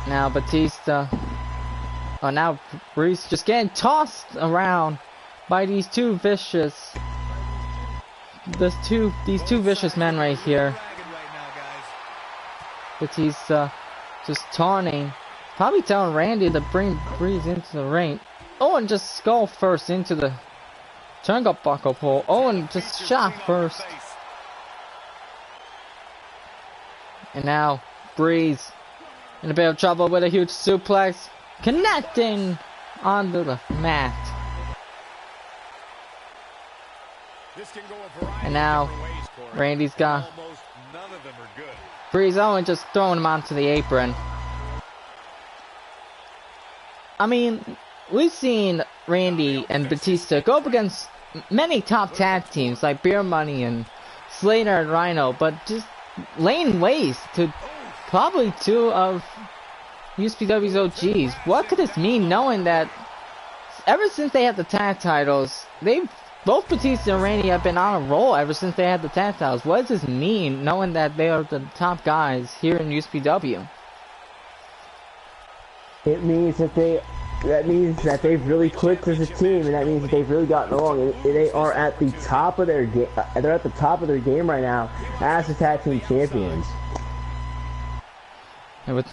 Speaker 1: Now Batista. Oh, now Breeze just getting tossed around by these two vicious. These two vicious men right here. Batista just taunting, probably telling Randy to bring Breeze into the ring. Owen just skull first into the turnbuckle pole. Owen just shot first. And now Breeze in a bit of trouble with a huge suplex, connecting onto the mat. And now Randy's got Breeze. Owen just throwing him onto the apron. I mean, we've seen Randy and Batista go up against many top tag teams like Beer Money and Slater and Rhino, but just laying waste to probably two of UCPW's OGs. What could this mean, knowing that ever since they had the tag titles, both Batista and Randy have been on a roll ever since they had the tag titles. What does this mean, knowing that they are the top guys here in UCPW?
Speaker 2: It means that they've really clicked as a team, and that means that they've really gotten along. And they are at the top of their game. They're at the top of their game right now as the tag team champions.
Speaker 1: And with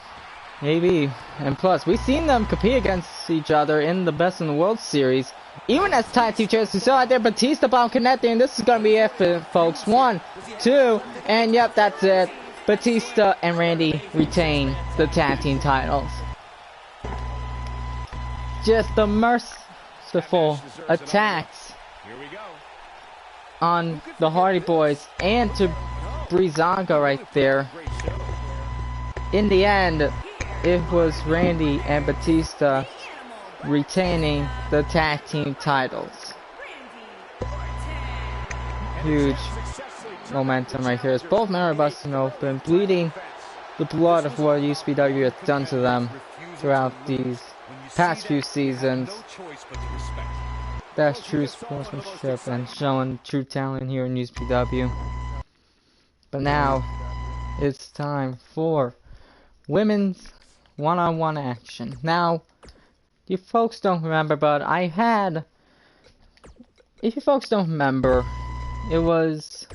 Speaker 1: maybe, and plus, we've seen them compete against each other in the Best in the World series, even as tag team champions. We saw out there Batista bomb connecting, and this is gonna be it, folks. 1, 2, and yep, that's it. Batista and Randy retain the tag team titles. Just the merciful attacks on the Hardy Boys and to Breezango right there. In the end, it was Randy and Batista retaining the tag team titles. Huge momentum right here as both men are busting open, bleeding the blood of what UCPW has done to them throughout these past few seasons. That's true sportsmanship and showing true talent here in UCPW. But now it's time for women's one-on-one action. Now, you folks don't remember, but if you folks don't remember, it was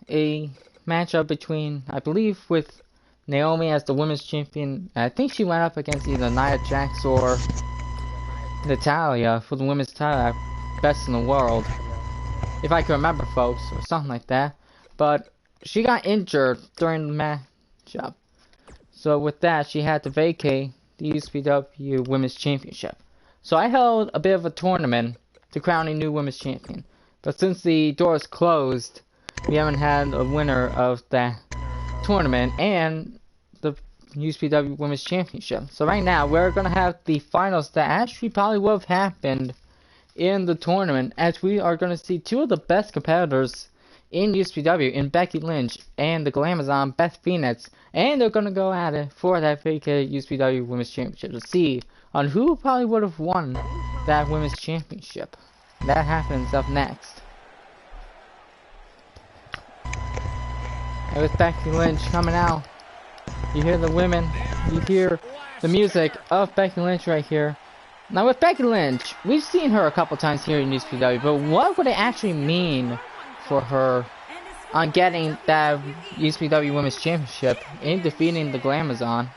Speaker 1: a matchup between, I believe, with Naomi as the women's champion. I think she went up against either Nia Jax or Natalya for the women's title at Best in the World, if I can remember, folks, or something like that. But she got injured during the matchup, so with that, she had to vacate the UCPW Women's Championship. So I held a bit of a tournament to crown a new women's champion. But since the doors closed, we haven't had a winner of that tournament and the UCPW Women's Championship. So right now, we're going to have the finals that actually probably would have happened in the tournament, as we are going to see two of the best competitors in UCPW, in Becky Lynch and the Glamazon Beth Phoenix, and they're going to go at it for that vacated UCPW Women's Championship to see on who probably would have won that Women's Championship. That happens up next. And with Becky Lynch coming out, you hear the women, you hear the music of Becky Lynch right here. Now with Becky Lynch, we've seen her a couple times here in UCPW, but what would it actually mean for her on getting that UCPW Women's Championship and defeating the Glamazon?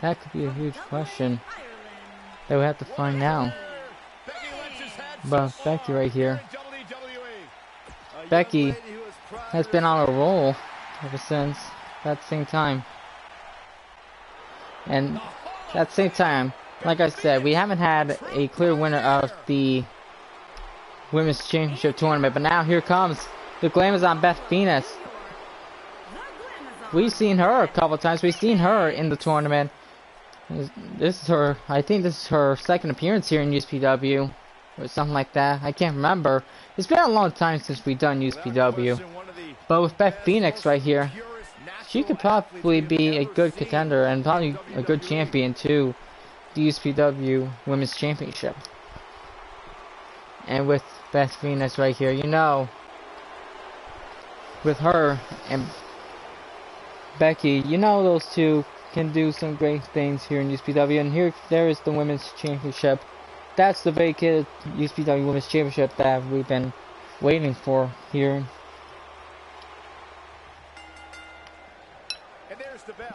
Speaker 1: That could be a huge question that we have to find out. But Becky right here, Becky has been on a roll ever since that same time. And at the same time, like I said, we haven't had a clear winner of the Women's Championship tournament, but now here comes the Glamazon Beth Phoenix. We've seen her a couple times. We've seen her in the tournament. This is her, I think this is her second appearance here in UCPW, or something like that. I can't remember. It's been a long time since we've done UCPW. But with Beth Phoenix right here, she could probably be a good contender and probably a good champion to the UCPW Women's Championship. And with Beth Phoenix right here, you know, with her and Becky, you know those two can do some great things here in UCPW. And here, there is the Women's Championship. That's the vacated UCPW Women's Championship that we've been waiting for here.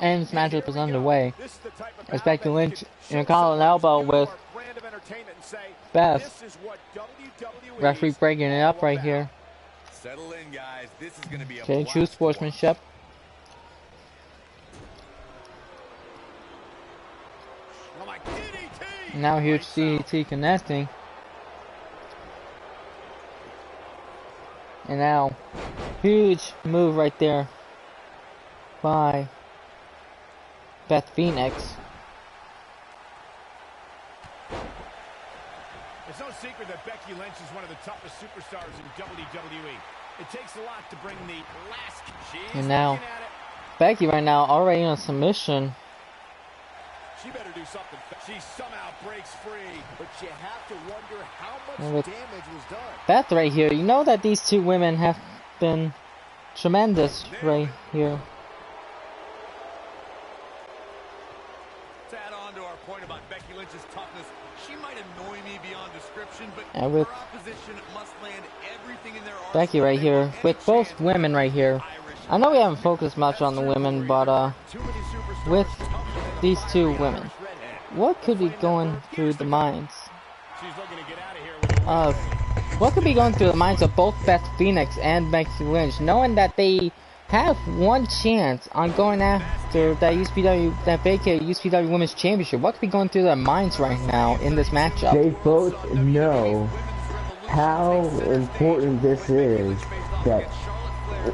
Speaker 1: And this matchup is underway as Becky Lynch in a collar and elbow with Beth. Referee breaking it up right here. Okay, true sportsmanship. Now huge CDT connecting. And now, huge move right there by Beth Phoenix.
Speaker 4: It's no secret that Becky Lynch is one of the toughest superstars in WWE. It takes a lot to bring the last.
Speaker 1: And now, Becky right now already in a submission.
Speaker 4: She better do something. She somehow breaks free, but you have to wonder how much damage was done.
Speaker 1: Beth right here, you know that these two women have been tremendous right here.
Speaker 4: To add on to our point about Becky Lynch's toughness, she might annoy me beyond description, but
Speaker 1: and with
Speaker 4: her opposition must land everything in their arsenal.
Speaker 1: Becky right here, with both women right here. I know we haven't focused much on the women, but with these two women, what could be going through the minds of both Beth Phoenix and Becky Lynch, knowing that they have one chance on going after that UCPW, that vacated UCPW Women's Championship? What could be going through their minds right now in this matchup?
Speaker 2: They both know how important this is, that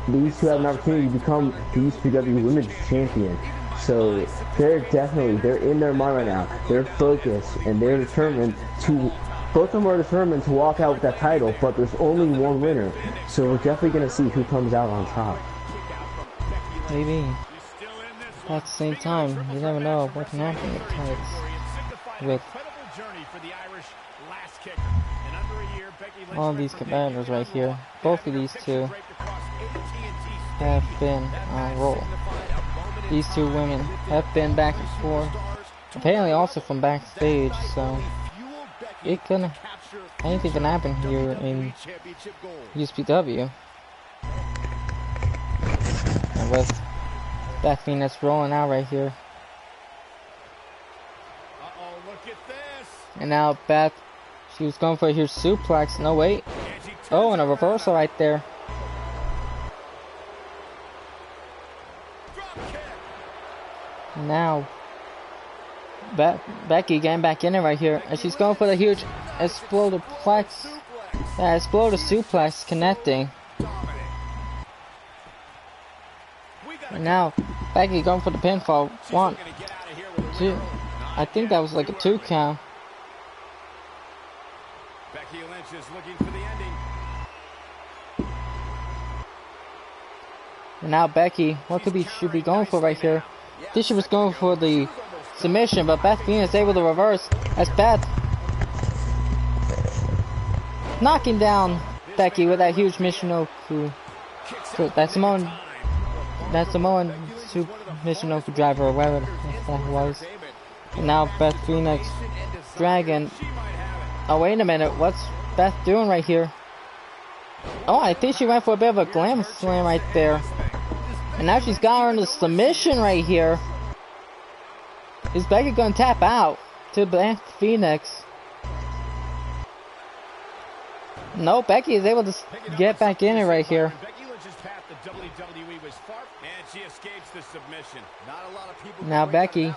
Speaker 2: these two have an opportunity to become the UCPW Women's Champion. So they're in their mind right now. They're focused and they're determined to, both of them are determined to walk out with that title, but there's only one winner. So we're definitely going to see who comes out on top.
Speaker 1: Maybe. At the same time, you never know what can happen with tights. With all of these competitors right here, both of these two have been on a roll. These two women have been back and forth, apparently also from backstage, so anything can happen here in UCPW. And with Beth Phoenix rolling out right here. And now Beth, she was going for a huge suplex. No, wait. Oh, and a reversal right there. Now, Becky getting back in it right here, and she's going for the huge explosive suplex connecting. And now, Becky going for the pinfall. 1, 2. I think that was like a 2 count.
Speaker 4: Becky Lynch is looking for the ending.
Speaker 1: And now Becky, what should be going for right here? I think she was going for the submission, but Beth Phoenix is able to reverse as Beth knocking down Becky with that huge Michinoku So that's Samoan submission over driver or whatever that was. And now Beth Phoenix Dragon. Oh wait a minute, what's Beth doing right here? Oh, I think she went for a bit of a glam slam right there. And now she's got her in the submission right here. Is Becky gonna tap out to Beth Phoenix? No, Becky is able to get back in it right here. Now Becky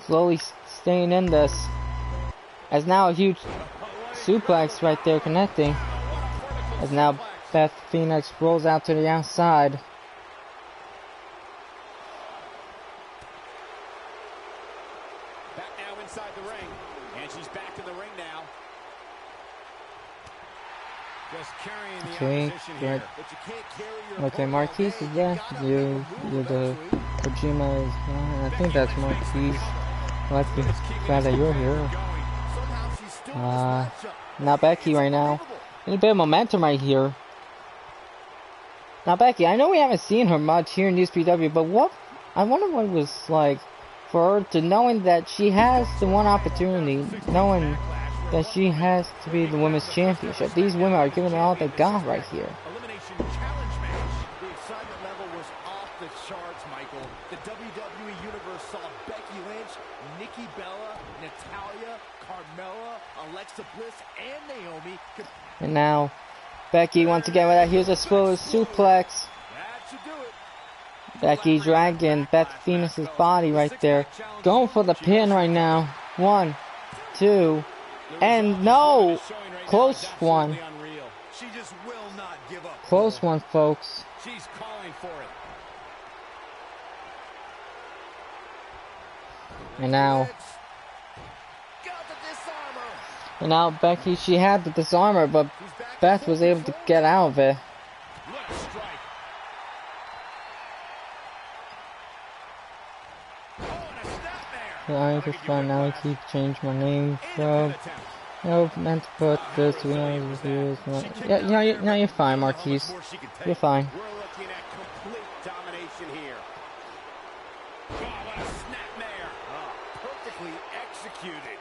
Speaker 1: slowly staying in this. As now a huge suplex right there connecting. As now Beth Phoenix rolls out to the outside.
Speaker 4: Back now inside the ring. And she's back in the ring now. Just carrying the opposition here. But you can't carry your
Speaker 1: Okay, Marquise is there. You the Kojima is I think that's Marquise. Well, that's glad that you're here. Now Becky right now. A bit of momentum right here. Now Becky, I know we haven't seen her much here in UCPW, but I wonder what it was like for her to knowing that she has the one opportunity, knowing that she has to be the women's championship. These women are giving it all they got right here.
Speaker 4: Elimination challenge match. The excitement level was off the charts, Michael. The WWE Universe saw Becky Lynch, Nikki Bella, Natalya, Carmella, Alexa Bliss, and Naomi.
Speaker 1: And now, Becky once again with that huge explosive suplex.
Speaker 4: That should do it.
Speaker 1: Becky dragging Beth Phoenix's body right there. Going for the pin right now. 1, 2, and no! Close one.
Speaker 4: She just will not give up.
Speaker 1: Close one, folks.
Speaker 4: She's calling for it.
Speaker 1: And now Becky, she had the disarmer, but Beth was able to get out of it. I just found out I keep changing my name, so I meant to put this to be honest with you. Yeah, you're fine, Marquise. You're fine.
Speaker 4: We're looking at complete domination here. Oh, what a snapmare. Perfectly executed.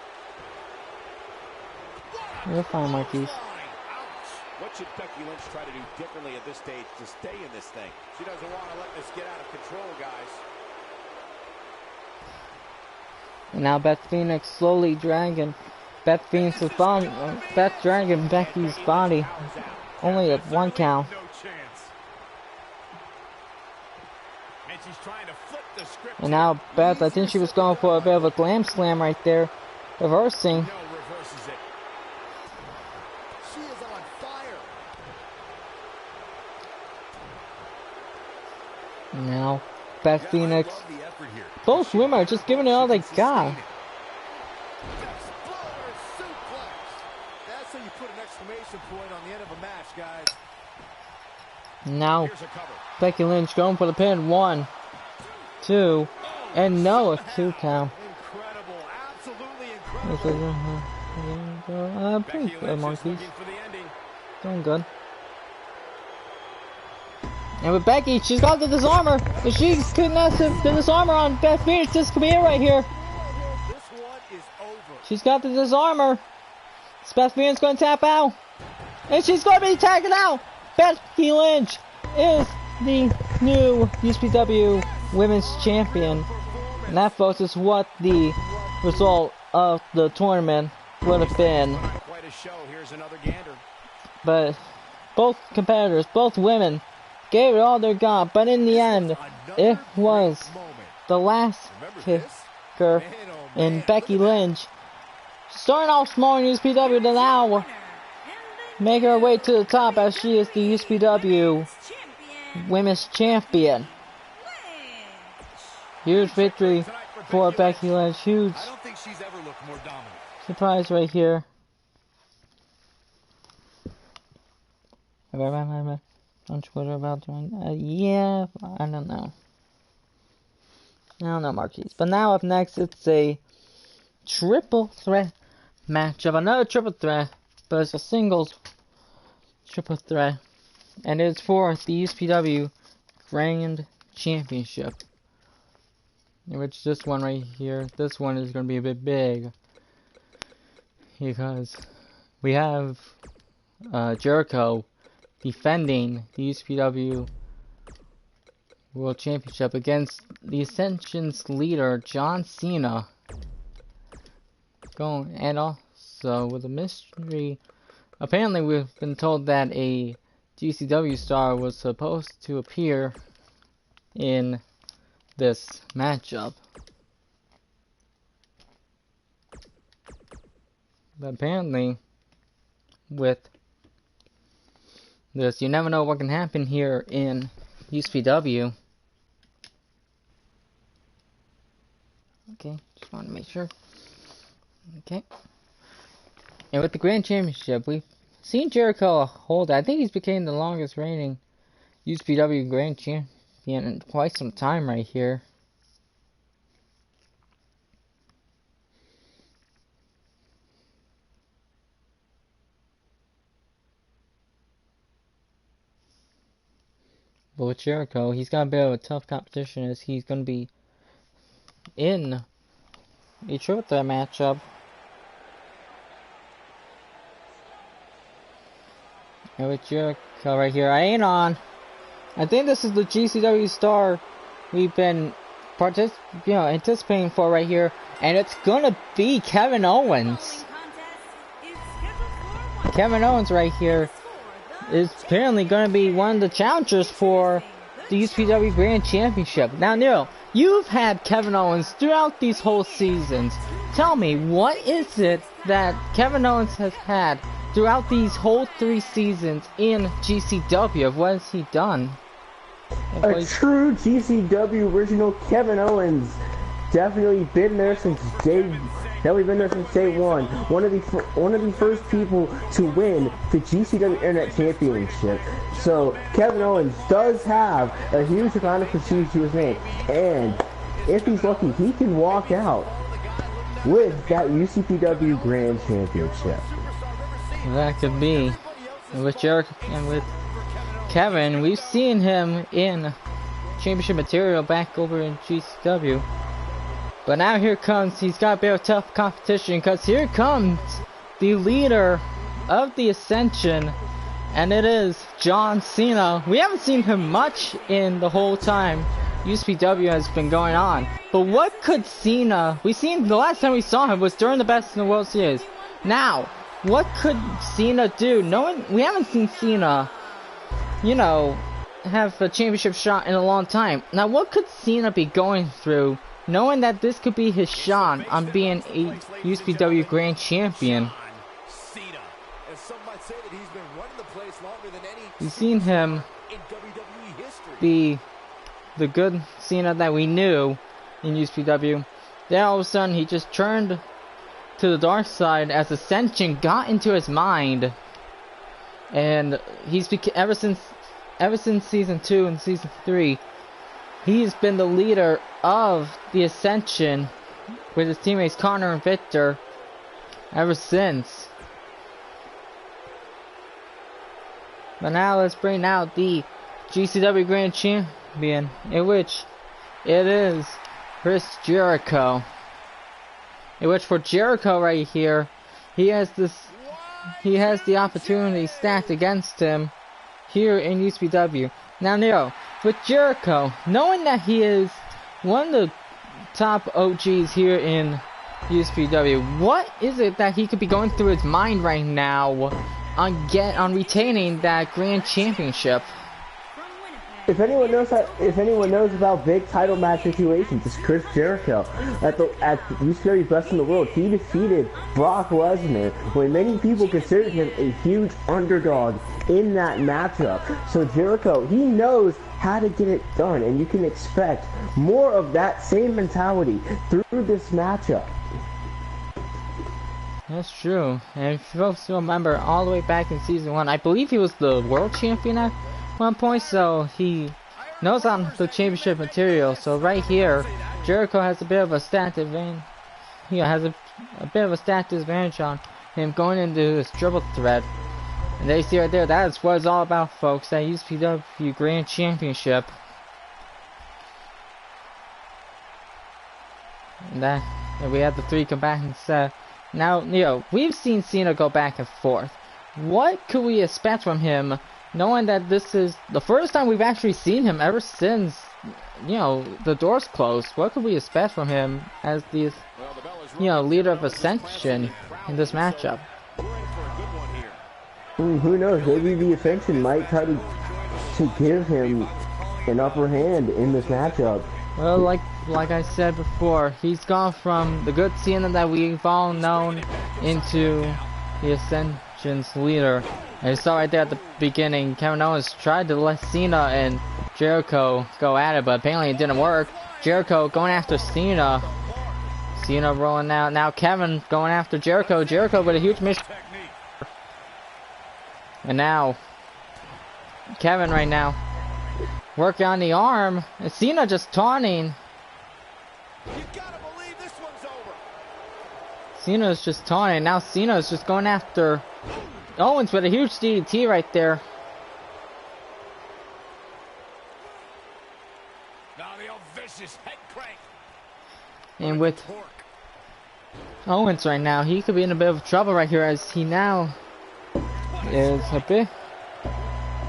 Speaker 1: You're fine, Marquise.
Speaker 4: What should Becky Lynch try to do differently at this stage to stay in this thing? She doesn't want to let this get out of control, guys.
Speaker 1: And now Beth Phoenix slowly dragging Beth Phoenix's body. Beth dragging Becky's body. Only at 1 count. And now Beth, I think she was going for a bit of a glam slam right there. Reversing. Now, Beth Phoenix. Both women are just giving it all they got.
Speaker 4: That's how you put an exclamation point on the end of a match, guys.
Speaker 1: Now, Becky Lynch going for the pin. 1, 2, and no, a 2 count.
Speaker 4: Incredible, absolutely incredible.
Speaker 1: Pretty good, Marquise. Doing good. And with Becky, she's got the disarmer, but she couldn't have the disarmer on Beth Phoenix. This could be it right here.
Speaker 4: This one is over.
Speaker 1: She's got the disarmer. Is Beth Phoenix going to tap out? And she's going to be tagging out. Becky Lynch is the new UCPW Women's Champion. And that, folks, is what the result of the tournament would have been.
Speaker 4: Quite a show. Here's another gander.
Speaker 1: But both competitors, both women, gave it all they got, but in the end, it was the last kicker in Becky Lynch. Starting off small in UCPW to now make her way to the top as she is the UCPW Women's Champion. Huge victory for Becky Lynch. Huge surprise right here. On Twitter about doing yeah, I don't know. I don't know, Marquise. But now up next, it's a triple threat matchup. Another triple threat, but it's a singles triple threat and it's for the UCPW Grand Championship. In which this one right here, this one is going to be a bit big, because we have Jericho defending the UCPW World Championship against the Ascension's leader, John Cena. And also with a mystery, apparently we've been told that a GCW star was supposed to appear in this matchup. But apparently, with this, you never know what can happen here in UCPW. Okay, just want to make sure. Okay. And with the Grand Championship, we've seen Jericho hold. I think he's became the longest reigning UCPW Grand Champion in quite some time right here. But with Jericho, he's got a bit of a tough competition as he's going to be in a triple threat matchup. And with Jericho right here, I ain't on. I think this is the GCW star we've been anticipating for right here, and it's gonna be Kevin Owens. Kevin Owens right here is apparently gonna be one of the challengers for the UCPW Grand Championship. Now, Neil, you've had Kevin Owens throughout these whole seasons. Tell me, what is it that Kevin Owens has had throughout these whole 3 seasons in GCW? What has he done?
Speaker 2: A true GCW original Kevin Owens. Definitely been there since day one. One of the first people to win the GCW Internet Championship. So Kevin Owens does have a huge amount of prestige to his name, and if he's lucky, he can walk out with that UCPW Grand Championship.
Speaker 1: That could be. And with Jericho and with Kevin, we've seen him in championship material back over in GCW. But now here comes, he's got a bit of tough competition, because here comes the leader of the Ascension, and it is John Cena. We haven't seen him much in the whole time UCPW has been going on. But what could Cena, the last time we saw him was during the Best in the World Series. Now, what could Cena do? We haven't seen Cena, have a championship shot in a long time. Now, what could Cena be going through, knowing that this could be his shot on being a UCPW Grand Champion? We've seen him be the good Cena that we knew in UCPW. Then all of a sudden, he just turned to the dark side as Ascension got into his mind, and he's ever since season 2 and season 3, he's been the leader of the Ascension with his teammates Connor and Victor ever since. But now let's bring out the GCW Grand Champion, in which it is Chris Jericho. In which for Jericho right here, he has the opportunity stacked against him here in UCPW. Now, Nero, with Jericho, knowing that he is one of the top OGs here in UCPW, what is it that he could be going through his mind right now on retaining that Grand Championship?
Speaker 2: If anyone knows about big title match situations, it's Chris Jericho. At UCPW Best in the World, he defeated Brock Lesnar when many people considered him a huge underdog in that matchup. So Jericho, he knows how to get it done, and you can expect more of that same mentality through this matchup.
Speaker 1: That's true. And if you folks remember, all the way back in season 1, I believe he was the world champion at one point, so he knows on the championship material. So right here, Jericho has a bit of a stat advantage. He has a bit of a stat disadvantage on him going into this triple threat. And there you see right there, that's what it's all about, folks. That UCPW Grand Championship. And we have the 3 combatants. Now, you know, we've seen Cena go back and forth. What could we expect from him, knowing that this is the first time we've actually seen him ever since, you know, the doors closed? What could we expect from him as the, you know, leader of Ascension in this matchup?
Speaker 2: Who knows? Maybe the Ascension might try to give him an upper hand in this matchup.
Speaker 1: Well, like I said before, he's gone from the good Cena that we've all known into the Ascension's leader. And you saw right there at the beginning, Kevin Owens tried to let Cena and Jericho go at it, but apparently it didn't work. Jericho going after Cena. Cena rolling out. Now Kevin going after Jericho. Jericho with a huge miss. And now, Kevin right now, working on the arm. And Cena just taunting.
Speaker 4: You gotta believe this one's over.
Speaker 1: Cena's just taunting. Now Cena's just going after Owens with a huge DDT right there.
Speaker 4: Now the old vicious head crank.
Speaker 1: And with Owens right now, he could be in a bit of trouble right here, as he now is a bit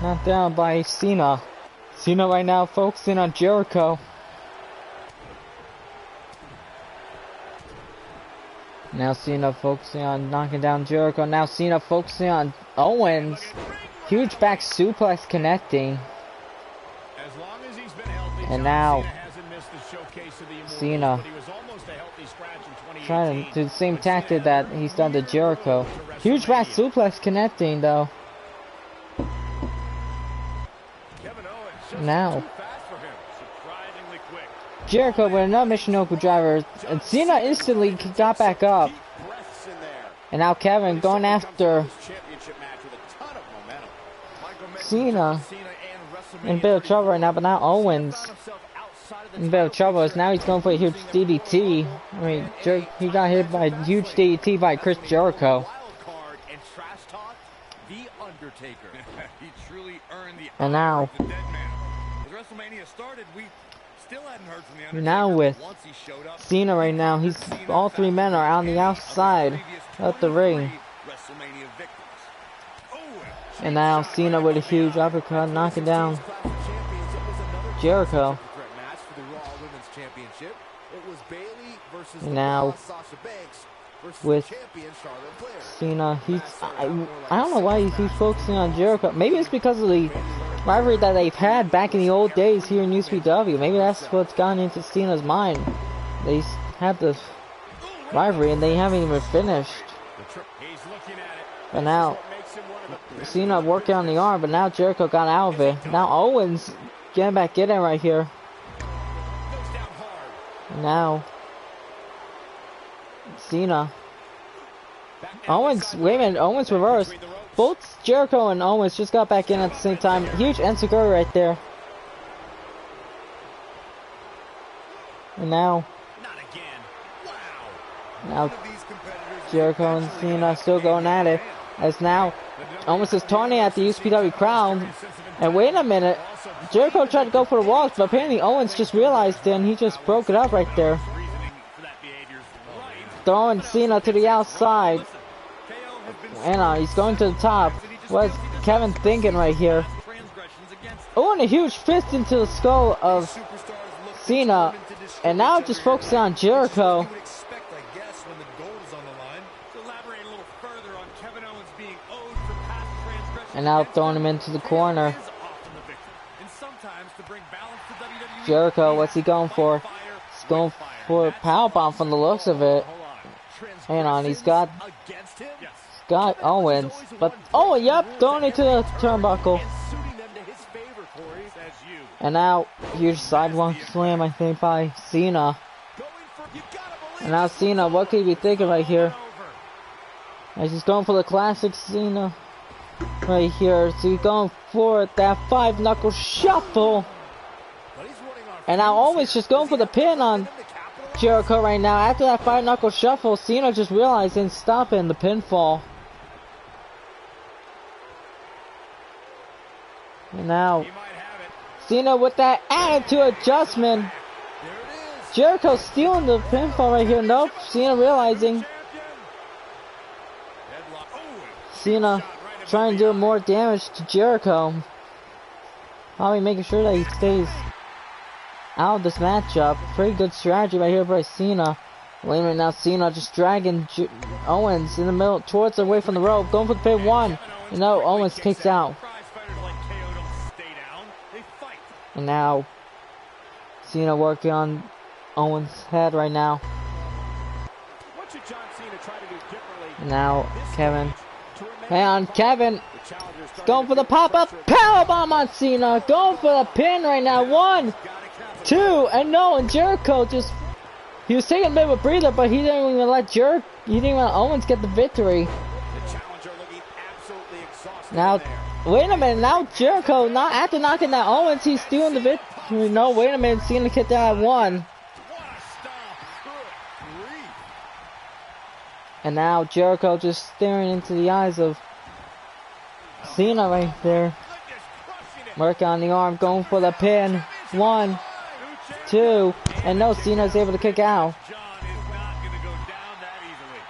Speaker 1: knocked down by Cena. Cena right now focusing on Jericho. Now Cena focusing on knocking down Jericho. Now Cena focusing on Owens. Huge back suplex connecting.
Speaker 4: As long as he's been healthy,
Speaker 1: And now
Speaker 4: Cena hasn't missed the showcase of the Immortals,
Speaker 1: Cena
Speaker 4: but he was almost a healthy scratch in 2018.
Speaker 1: trying to do the same tactic that he's done to Jericho. Huge back suplex connecting though.
Speaker 4: Kevin Owens just
Speaker 1: Now
Speaker 4: too fast for him. Surprisingly quick.
Speaker 1: Jericho with another Michinoku driver, and Cena instantly got back up.
Speaker 4: Deep breaths in there.
Speaker 1: And now Kevin going after
Speaker 4: Championship match with a ton of momentum. Michael mentioned
Speaker 1: Cena
Speaker 4: Cena and
Speaker 1: in a bit of trouble right now, but now Owens in a bit of trouble, as now he's going for a huge DDT. I mean, he got hit by a huge DDT by Chris Jericho.
Speaker 4: Wild card and trash talk, The Undertaker. He truly earned the
Speaker 1: And now,
Speaker 4: the dead man. As WrestleMania started, we still hadn't heard from The Undertaker.
Speaker 1: now with
Speaker 4: Once he showed up,
Speaker 1: Cena right now, all 3 men are on the outside of the ring.
Speaker 4: WrestleMania victims.
Speaker 1: And now Cena with a huge uppercut, knocking down Jericho. And now with Cena, I don't know why he's focusing on Jericho. Maybe it's because of the rivalry that they've had back in the old days here in UCPW. Maybe that's what's gone into Cena's mind. They had this rivalry and they haven't even finished. But now Cena working on the arm, but now Jericho got out of it. Now Owens getting back in it right here. Now Cena. Owens, wait a minute, Owens reversed. Both Jericho and Owens just got back in at the same time. Huge Enziguri right there. And now Jericho and Cena still going at it. As now Owens is taunting at the UCPW crowd. And wait a minute, Jericho tried to go for the walls, but apparently Owens just realized it and he just broke it up right there. Throwing Cena to the outside. And he's going to the top. What's Kevin thinking right here? Oh, and a huge fist into the skull of Cena. And now just focusing on Jericho. And now throwing him into the corner. Jericho, what's he going for? He's going for a powerbomb from the looks of it. Hang on, he's got Owens, but yep, throwing it to the turnbuckle. And now huge sidewalk slam, I think, by Cena. And now Cena, what could he be thinking right here? As he's going for the classic Cena right here. So he's going for that 5-knuckle shuffle. And now Owens just going for the pin on Jericho right now. After that 5-knuckle shuffle, Cena just realized and stopping the pinfall. And now,
Speaker 4: He might have it.
Speaker 1: Cena with that attitude adjustment.
Speaker 4: There it is.
Speaker 1: Jericho stealing the pinfall right here. Nope, Cena realizing.
Speaker 4: Champion. Headlock. Oh,
Speaker 1: Cena trying to do more damage to Jericho. Probably making sure that he stays out of this matchup. Pretty good strategy right here by Cena. Wait a minute now, Cena just dragging Owens in the middle, towards away from the rope, going for the pin one. You know, Owens kicks out.
Speaker 4: prize fighters like KO don't stay down. They fight.
Speaker 1: And now, Cena working on Owens' head right now.
Speaker 4: What should John Cena try to do differently?
Speaker 1: And now, Kevin.
Speaker 4: To remain
Speaker 1: Hang on, Kevin.
Speaker 4: the challenger's starting
Speaker 1: Going
Speaker 4: to
Speaker 1: for the
Speaker 4: get
Speaker 1: pop-up
Speaker 4: pressure.
Speaker 1: powerbomb on Cena. Going for the pin right now. 1, 2, and no, and Jericho just... He was taking a bit of a breather, but he didn't even let he didn't even let Owens get the victory.
Speaker 4: The challenger looking absolutely exhausted
Speaker 1: Now,
Speaker 4: there.
Speaker 1: wait a minute, now Jericho, not after knocking that Owens, he's stealing the victory. No, wait a minute, Cena kicked out at 1.
Speaker 4: What a stomp. Good grief.
Speaker 1: And now Jericho just staring into the eyes of Cena right there.
Speaker 4: Goodness, crushing it.
Speaker 1: Work on the arm, going for the pin. 1, 2, and no, Cena's able to kick out.
Speaker 4: John is not going to go down that easily.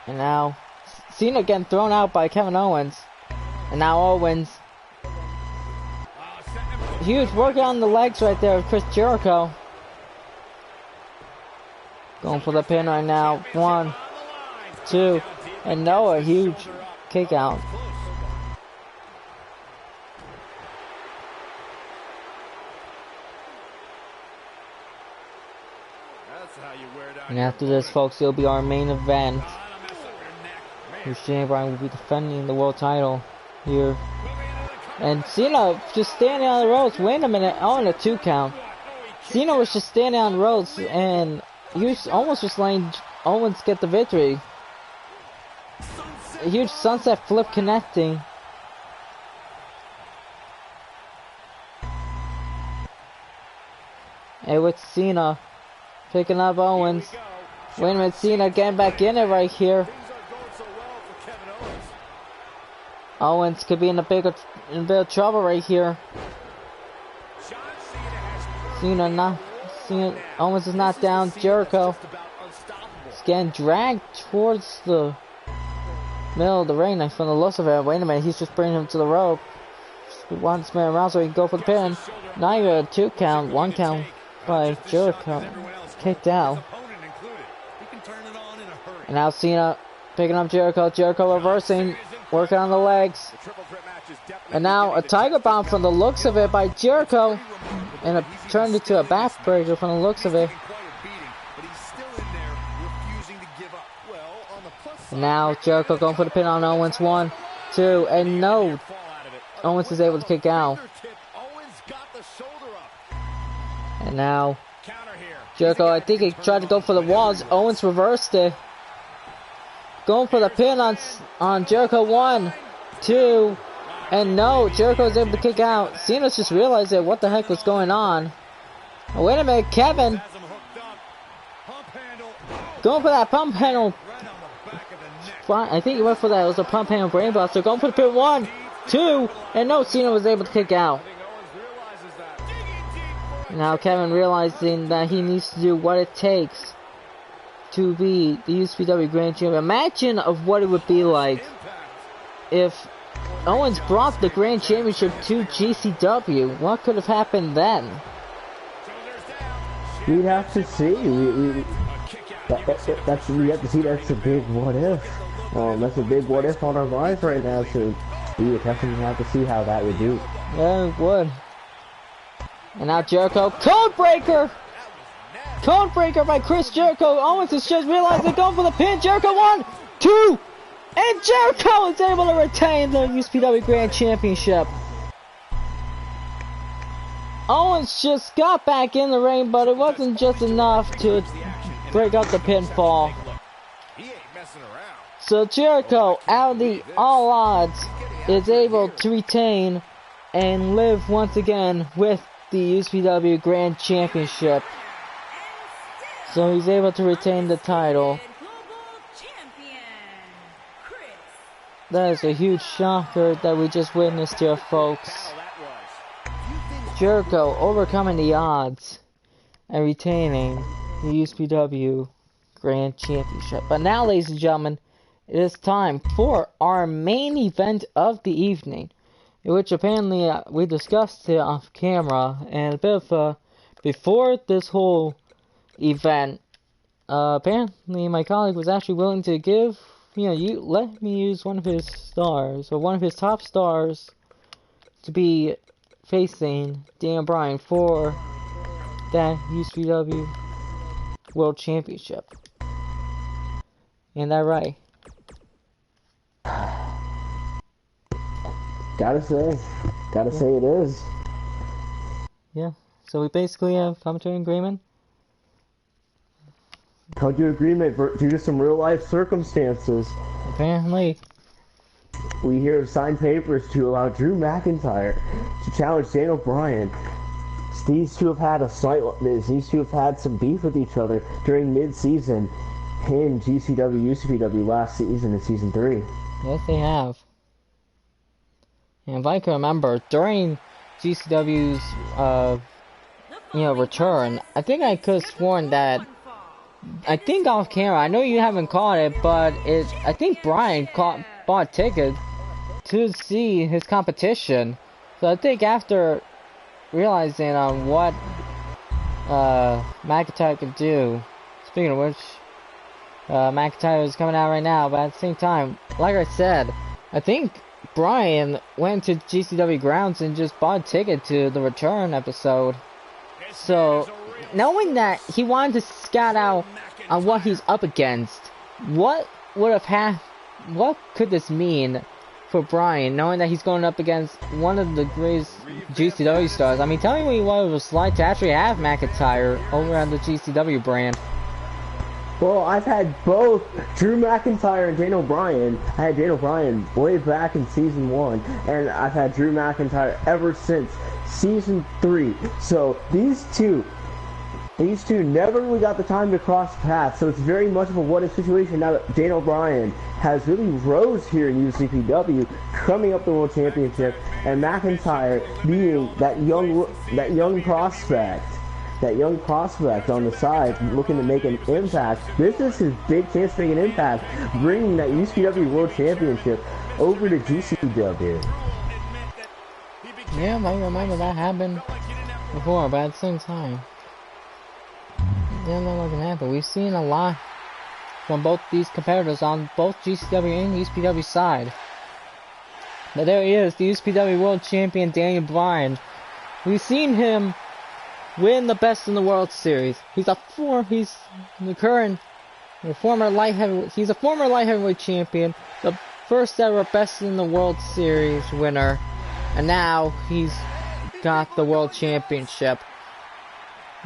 Speaker 1: And now, Cena getting thrown out by Kevin Owens. And now Owens. He was working on the legs right there of Chris Jericho. Going for the pin right now. 1, 2, and no, a huge kick out.
Speaker 4: That's how you wear down
Speaker 1: And
Speaker 4: your
Speaker 1: after this, folks, it'll be our main event.
Speaker 4: Don't mess up your neck.
Speaker 1: Where Shane Bryan will be defending the world title here. And Cena just standing on the ropes. Wait a minute. Oh, and a 2 count. Cena was just standing on the ropes and he was almost just letting Owens get the victory. A huge sunset flip connecting. And with Cena picking up Owens. Wait a minute, Cena getting back in it right here.
Speaker 4: Things aren't going so well for Kevin Owens.
Speaker 1: Owens could be in a bit of trouble right here.
Speaker 4: John Cena has
Speaker 1: Cena not, Owens is not down. Jericho
Speaker 4: just about unstoppable.
Speaker 1: is getting dragged towards the middle of the ring from the looks of it. Wait a minute, he's just bringing him to the rope. Just wants to man around so he can go for the pin. Not even a 2 count, 1 count by Jericho. Kicked out.
Speaker 4: Opponent included. He can turn it on in a hurry.
Speaker 1: And now Cena picking up Jericho. Jericho reversing, working on the legs.
Speaker 4: The triple threat match is definitely
Speaker 1: And now a tiger bomb from the looks of it by Jericho. And it turned into a backbreaker from the looks of it.
Speaker 4: quite a beating, but he's still in there refusing to give up. Well, on the plus side,
Speaker 1: And now Jericho going for the pin on Owens. 1, 2, and no.
Speaker 4: fall out of it.
Speaker 1: Owens is able to kick out.
Speaker 4: Fingertip, Owens got the shoulder up.
Speaker 1: And now
Speaker 4: Counter here.
Speaker 1: Jericho, I think he tried to go for the walls. Owens reversed it. Going for the pin on Jericho. 1, 2, and no. Jericho is able to kick out. Cena's just realized that what the heck was going on. Oh, wait a minute, Kevin
Speaker 4: Has him hooked up. Pump handle. Oh,
Speaker 1: going for that pump handle.
Speaker 4: right on the back of the neck.
Speaker 1: I think he went for that. It was a pump handle brainbuster. Going for the pin. 1, 2, and no. Cena was able to kick out.
Speaker 4: I think Owens realizes that. Digging deep for
Speaker 1: Now Kevin realizing that he needs to do what it takes to be the UCPW Grand Champion. Imagine of what it would be like
Speaker 4: impact.
Speaker 1: if Owens brought the Grand Championship to GCW. What could have happened then?
Speaker 4: Shoulders down.
Speaker 2: We'd have to see.
Speaker 4: A kick out.
Speaker 2: That's we have to see. That's a big what if. That's a big what if on our minds right now. So we would definitely have to see how that would do.
Speaker 1: Yeah, it would. And now Jericho, code breaker! Code breaker by Chris Jericho. Owens is just realizing going for the pin. Jericho 1, 2, and Jericho is able to retain the UCPW Grand Championship. Owens just got back in the ring, but it wasn't just enough to break up the pinfall.
Speaker 4: He ain't messing around.
Speaker 1: So Jericho, out of the all odds, is able to retain and live once again with the UCPW Grand Championship. So he's able to retain the title.
Speaker 3: Global Champion, Chris
Speaker 1: That is a huge shocker that we just witnessed here, folks. Jericho overcoming the odds and retaining the UCPW Grand Championship. But now, ladies and gentlemen, it is time for our main event of the evening, in which apparently we discussed it off camera, and a bit of before this whole event, apparently my colleague was actually willing to give, you let me use one of his stars, or one of his top stars, to be facing Daniel Bryan for that UCPW World Championship. Ain't that right?
Speaker 2: Gotta say it is.
Speaker 1: Yeah, so we basically have come to an agreement.
Speaker 2: Come to agreement due to some real life circumstances.
Speaker 1: Apparently.
Speaker 2: We hear signed papers to allow Drew McIntyre to challenge Daniel Bryan. These two have had some beef with each other during mid-season in GCW, UCPW last season in Season 3.
Speaker 1: Yes, they have. And if I can remember, during GCW's, return, I think I could have sworn that, I think off camera, I know you haven't caught it, but I think Bryan bought a ticket to see his competition. So I think after realizing what McIntyre could do, speaking of which, McIntyre is coming out right now, but at the same time, like I said, I think Bryan went to GCW grounds and just bought a ticket to the return episode. So, knowing that he wanted to scout out on what he's up against, what could this mean for Bryan, knowing that he's going up against one of the greatest GCW stars? I mean, tell me what it was like to actually have McIntyre over on the GCW brand.
Speaker 2: Well, I've had both Drew McIntyre and Daniel Bryan. I had Daniel Bryan way back in Season 1, and I've had Drew McIntyre ever since Season 3. So these two never really got the time to cross paths, so it's very much of a what-if situation now that Daniel Bryan has really rose here in UCPW, coming up the World Championship, and McIntyre being that young prospect on the side, looking to make an impact. This is his big chance to make an impact, bringing that UCPW World Championship over to GCW.
Speaker 1: Yeah, I remember that happened before, but at the same time, it didn't look like it happened. We've seen a lot from both these competitors on both GCW and UCPW side. But there he is, the UCPW World Champion Daniel Bryan. We've seen him win the Best in the World Series. He's a former light heavyweight champion, the first ever Best in the World Series winner, and now he's got the World Championship.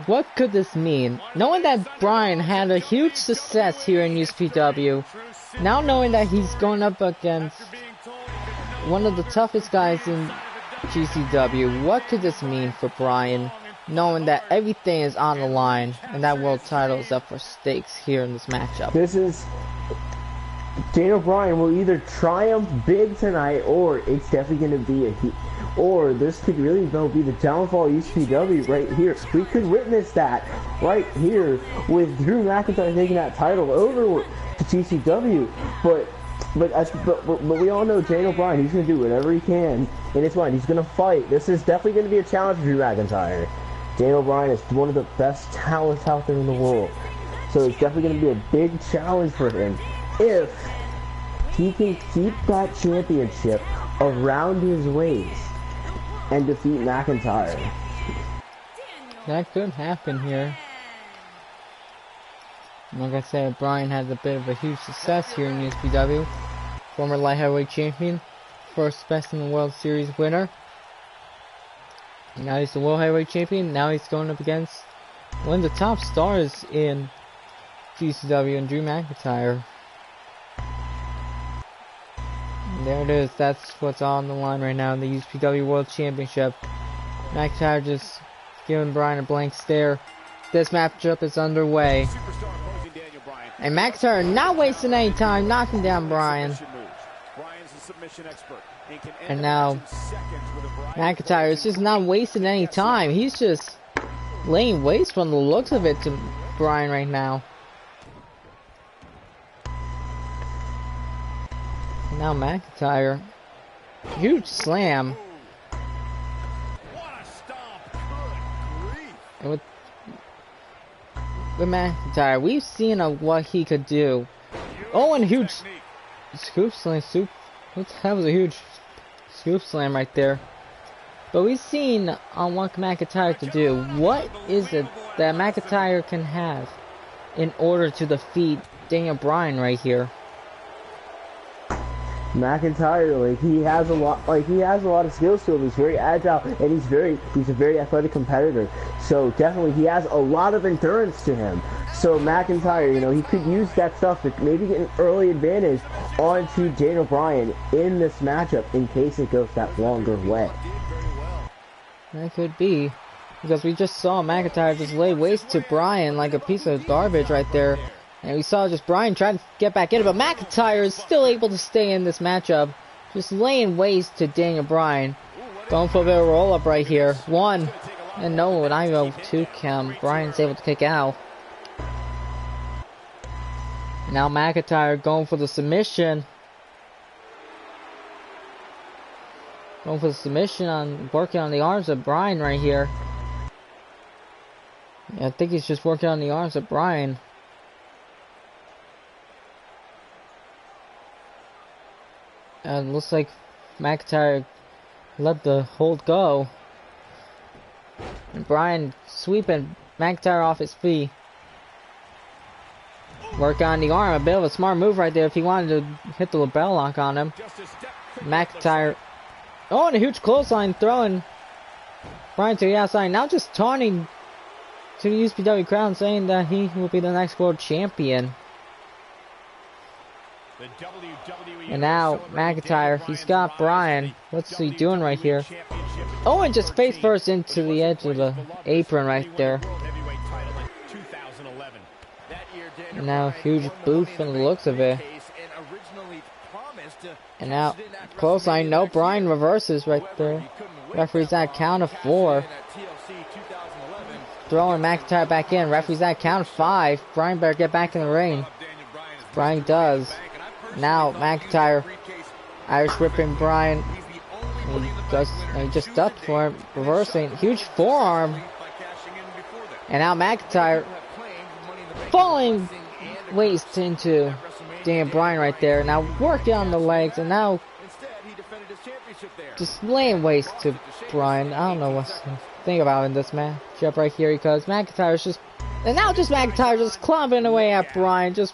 Speaker 1: What could this mean? Knowing that Bryan had a huge success here in UCPW, now knowing that he's going up against one of the toughest guys in GCW, what could this mean for Bryan? Knowing that everything is on the line and that world title is up for stakes here in this matchup.
Speaker 2: Daniel Bryan will either triumph big tonight, or it's definitely going to be or this could really be the downfall of UCPW right here. We could witness that right here with Drew McIntyre taking that title over to GCW, but we all know Daniel Bryan, he's going to do whatever he can in his mind. He's going to fight. This is definitely going to be a challenge for Drew McIntyre. Daniel Bryan is one of the best talents out there in the world. So it's definitely going to be a big challenge for him if he can keep that championship around his waist and defeat McIntyre.
Speaker 1: That could happen here. Like I said, Bryan has a bit of a huge success here in UCPW. Former light heavyweight champion, first Best in the World Series winner. Now he's the World Heavyweight Champion. Now he's going up against one of the top stars in GCW and Drew McIntyre. And there it is. That's what's on the line right now in the UCPW World Championship. McIntyre just giving Bryan a blank stare. This matchup is underway. And McIntyre not wasting any time, knocking down Bryan. And now McIntyre is just not wasting any time. He's just laying waste from the looks of it to Bryan right now. And now McIntyre, huge slam. And with McIntyre, we've seen what he could do. Oh, and huge scoop slam. That was a huge scoop slam right there. But we've seen on what McIntyre to do. What is it that McIntyre can have in order to defeat Daniel Bryan right here?
Speaker 2: McIntyre, he has a lot of skills to him. He's very agile, and he's a very athletic competitor. So definitely, he has a lot of endurance to him. So McIntyre, he could use that stuff to maybe get an early advantage onto Daniel Bryan in this matchup in case it goes that longer way.
Speaker 1: That could be, because we just saw McIntyre just lay waste to Bryan like a piece of garbage right there. And we saw just Bryan trying to get back in it, but McIntyre is still able to stay in this matchup. Just laying waste to Daniel Bryan. Going for a bit of roll-up right here. One. And no, and I go 2 count. Bryan's able to kick out. Now McIntyre going for the submission. Going for the submission working on the arms of Bryan right here. Yeah, I think he's just working on the arms of Bryan. And looks like McIntyre let the hold go. And Bryan sweeping McIntyre off his feet. Work on the arm. A bit of a smart move right there if he wanted to hit the lapel lock on him. McIntyre. Oh, and a huge clothesline throwing Bryan to the outside. Now just taunting to the UCPW crowd saying that he will be the next world champion. And now McIntyre, he's got Bryan. What's he doing right here? Oh, and just face first into the edge of the apron right there. And now huge boot from the looks of it. And now clothesline. No, Bryan reverses right there. Referee's at count of 4. Throwing McIntyre back in. Referee's at count of 5. Bryan better get back in the ring. Bryan does. Now McIntyre, Irish whipping Bryan. He just ducked for him, reversing, huge forearm. And now McIntyre falling waist into Daniel Bryan right there. Now working on the legs, and now just laying waste to Bryan. I don't know what to think about in this matchup right here, because McIntyre's just, and now just McIntyre just clomping away at Bryan, just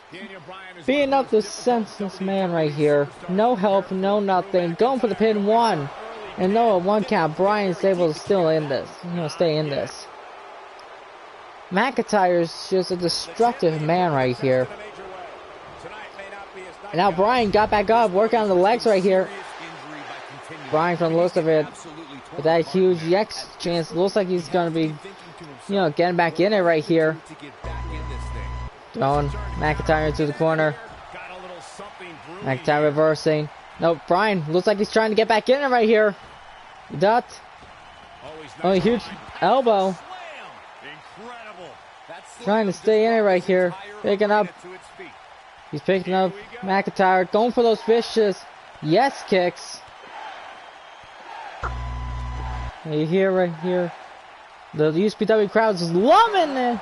Speaker 1: beating up this senseless man right here. No help, no nothing. Going for the pin. 1. And no, at 1 count, Bryan's able to still in this. Stay in this. McIntyre's just a destructive man right here. And now Bryan got back up, working on the legs right here. Bryan, from the looks of it, with that huge X chance, looks like he's going to be, getting back in it right here. Throwing McIntyre into the corner. McIntyre reversing. No, Bryan looks like he's trying to get back in it right here. Ducked. Oh, a huge elbow. Trying to stay in it right here. Picking up. He's picking up McIntyre. Going for those vicious yes kicks. And you hear right here. The UCPW crowd's just loving it.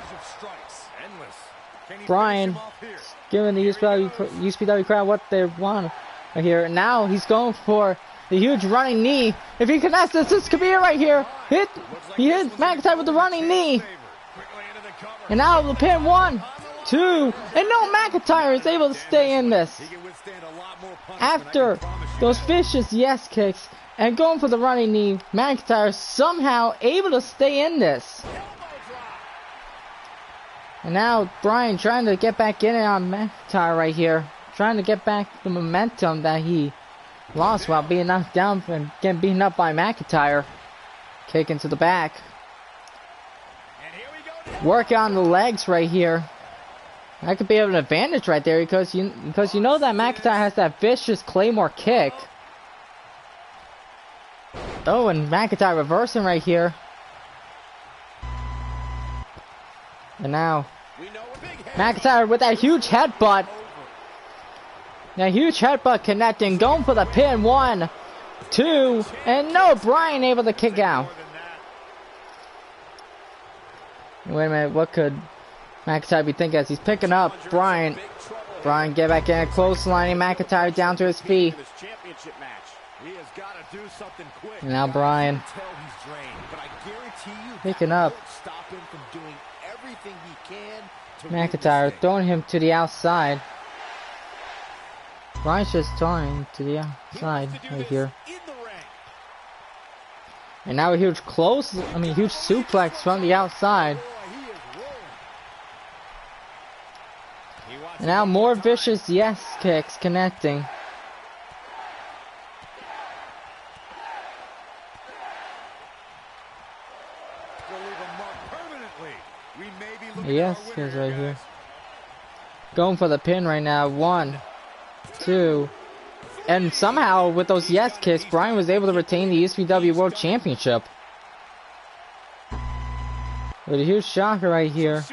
Speaker 1: Bryan giving the UCPW crowd what they want right here. Now he's going for the huge running knee. If he connects this could be it right here. He hit McIntyre with the running knee. And now the pin. 1, 2, and no, McIntyre is able to stay in this. After those vicious yes kicks and going for the running knee, McIntyre somehow able to stay in this. And now Bryan trying to get back in it on McIntyre right here. Trying to get back the momentum that he lost while being knocked down and getting beaten up by McIntyre. Kick into the back. Work on the legs right here. That could be an advantage right there, because you know that McIntyre has that vicious Claymore kick. Oh, and McIntyre reversing right here. And now, McIntyre with that huge headbutt. That huge headbutt connecting, going for the pin. 1, 2, and no, Bryan able to kick out. Wait a minute, what could McIntyre be thinking as he's picking up Bryan? Bryan get back in a clotheslining McIntyre down to his feet. And now Bryan picking up McIntyre, throwing him to the outside. Bryan's just throwing to the outside right here. And now a huge huge suplex from the outside. And now more vicious yes kicks connecting. Yes kicks right here. Going for the pin right now. 1, 2. And somehow with those yes kicks, Bryan was able to retain the UCPW World Championship. With a huge shocker right here.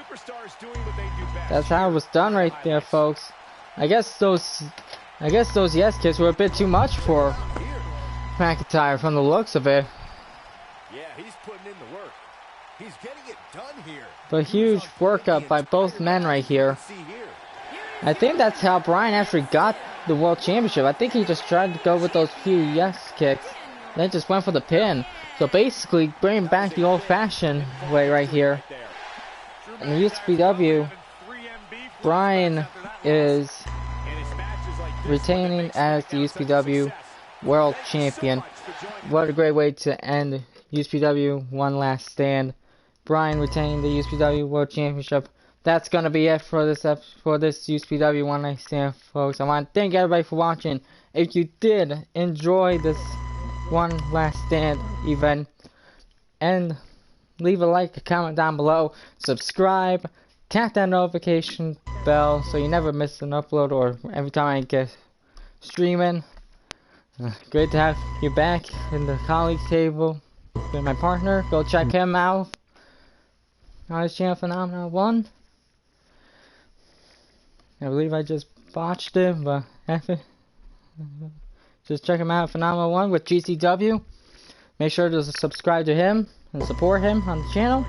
Speaker 1: That's how it was done right there, folks. I guess those yes kicks were a bit too much for McIntyre from the looks of it.
Speaker 4: Yeah, he's putting in the work. He's getting it done here.
Speaker 1: But huge workup by both men right here. I think that's how Bryan actually got the World Championship. I think he just tried to go with those few yes kicks, then just went for the pin. So basically, bringing back the old-fashioned way right here. In the UCPW, Bryan is retaining as the UCPW World Champion. What a great way to end UCPW One Last Stand. Bryan retaining the UCPW World Championship. That's gonna be it for this UCPW One Last Stand, folks. I want to thank everybody for watching. If you did enjoy this One Last Stand event, and leave a like, a comment down below, subscribe, tap that notification bell so you never miss an upload or every time I get streaming. Great to have you back in the colleagues table with my partner. Go check him out on his channel, Phenomenal One. I believe I just botched it, but just check him out, Phenomenal One with GCW. Make sure to subscribe to him and support him on the channel.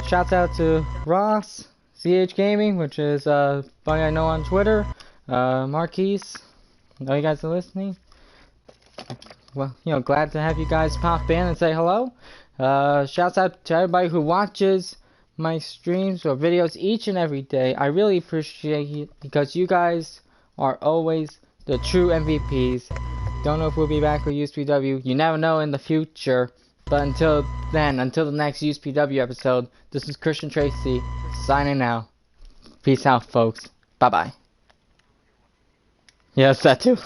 Speaker 1: Shouts out to Ross, CH Gaming, which is buddy I know on Twitter, Marquise. I know you guys are listening. Well, glad to have you guys pop in and say hello. Shouts out to everybody who watches my streams or videos each and every day. I really appreciate it because you guys are always the true MVPs. Don't know if we'll be back with UCPW. You never know in the future. But until then, until the next UCPW episode, this is Christian Tracy signing out. Peace out, folks. Bye-bye. Yes, that too.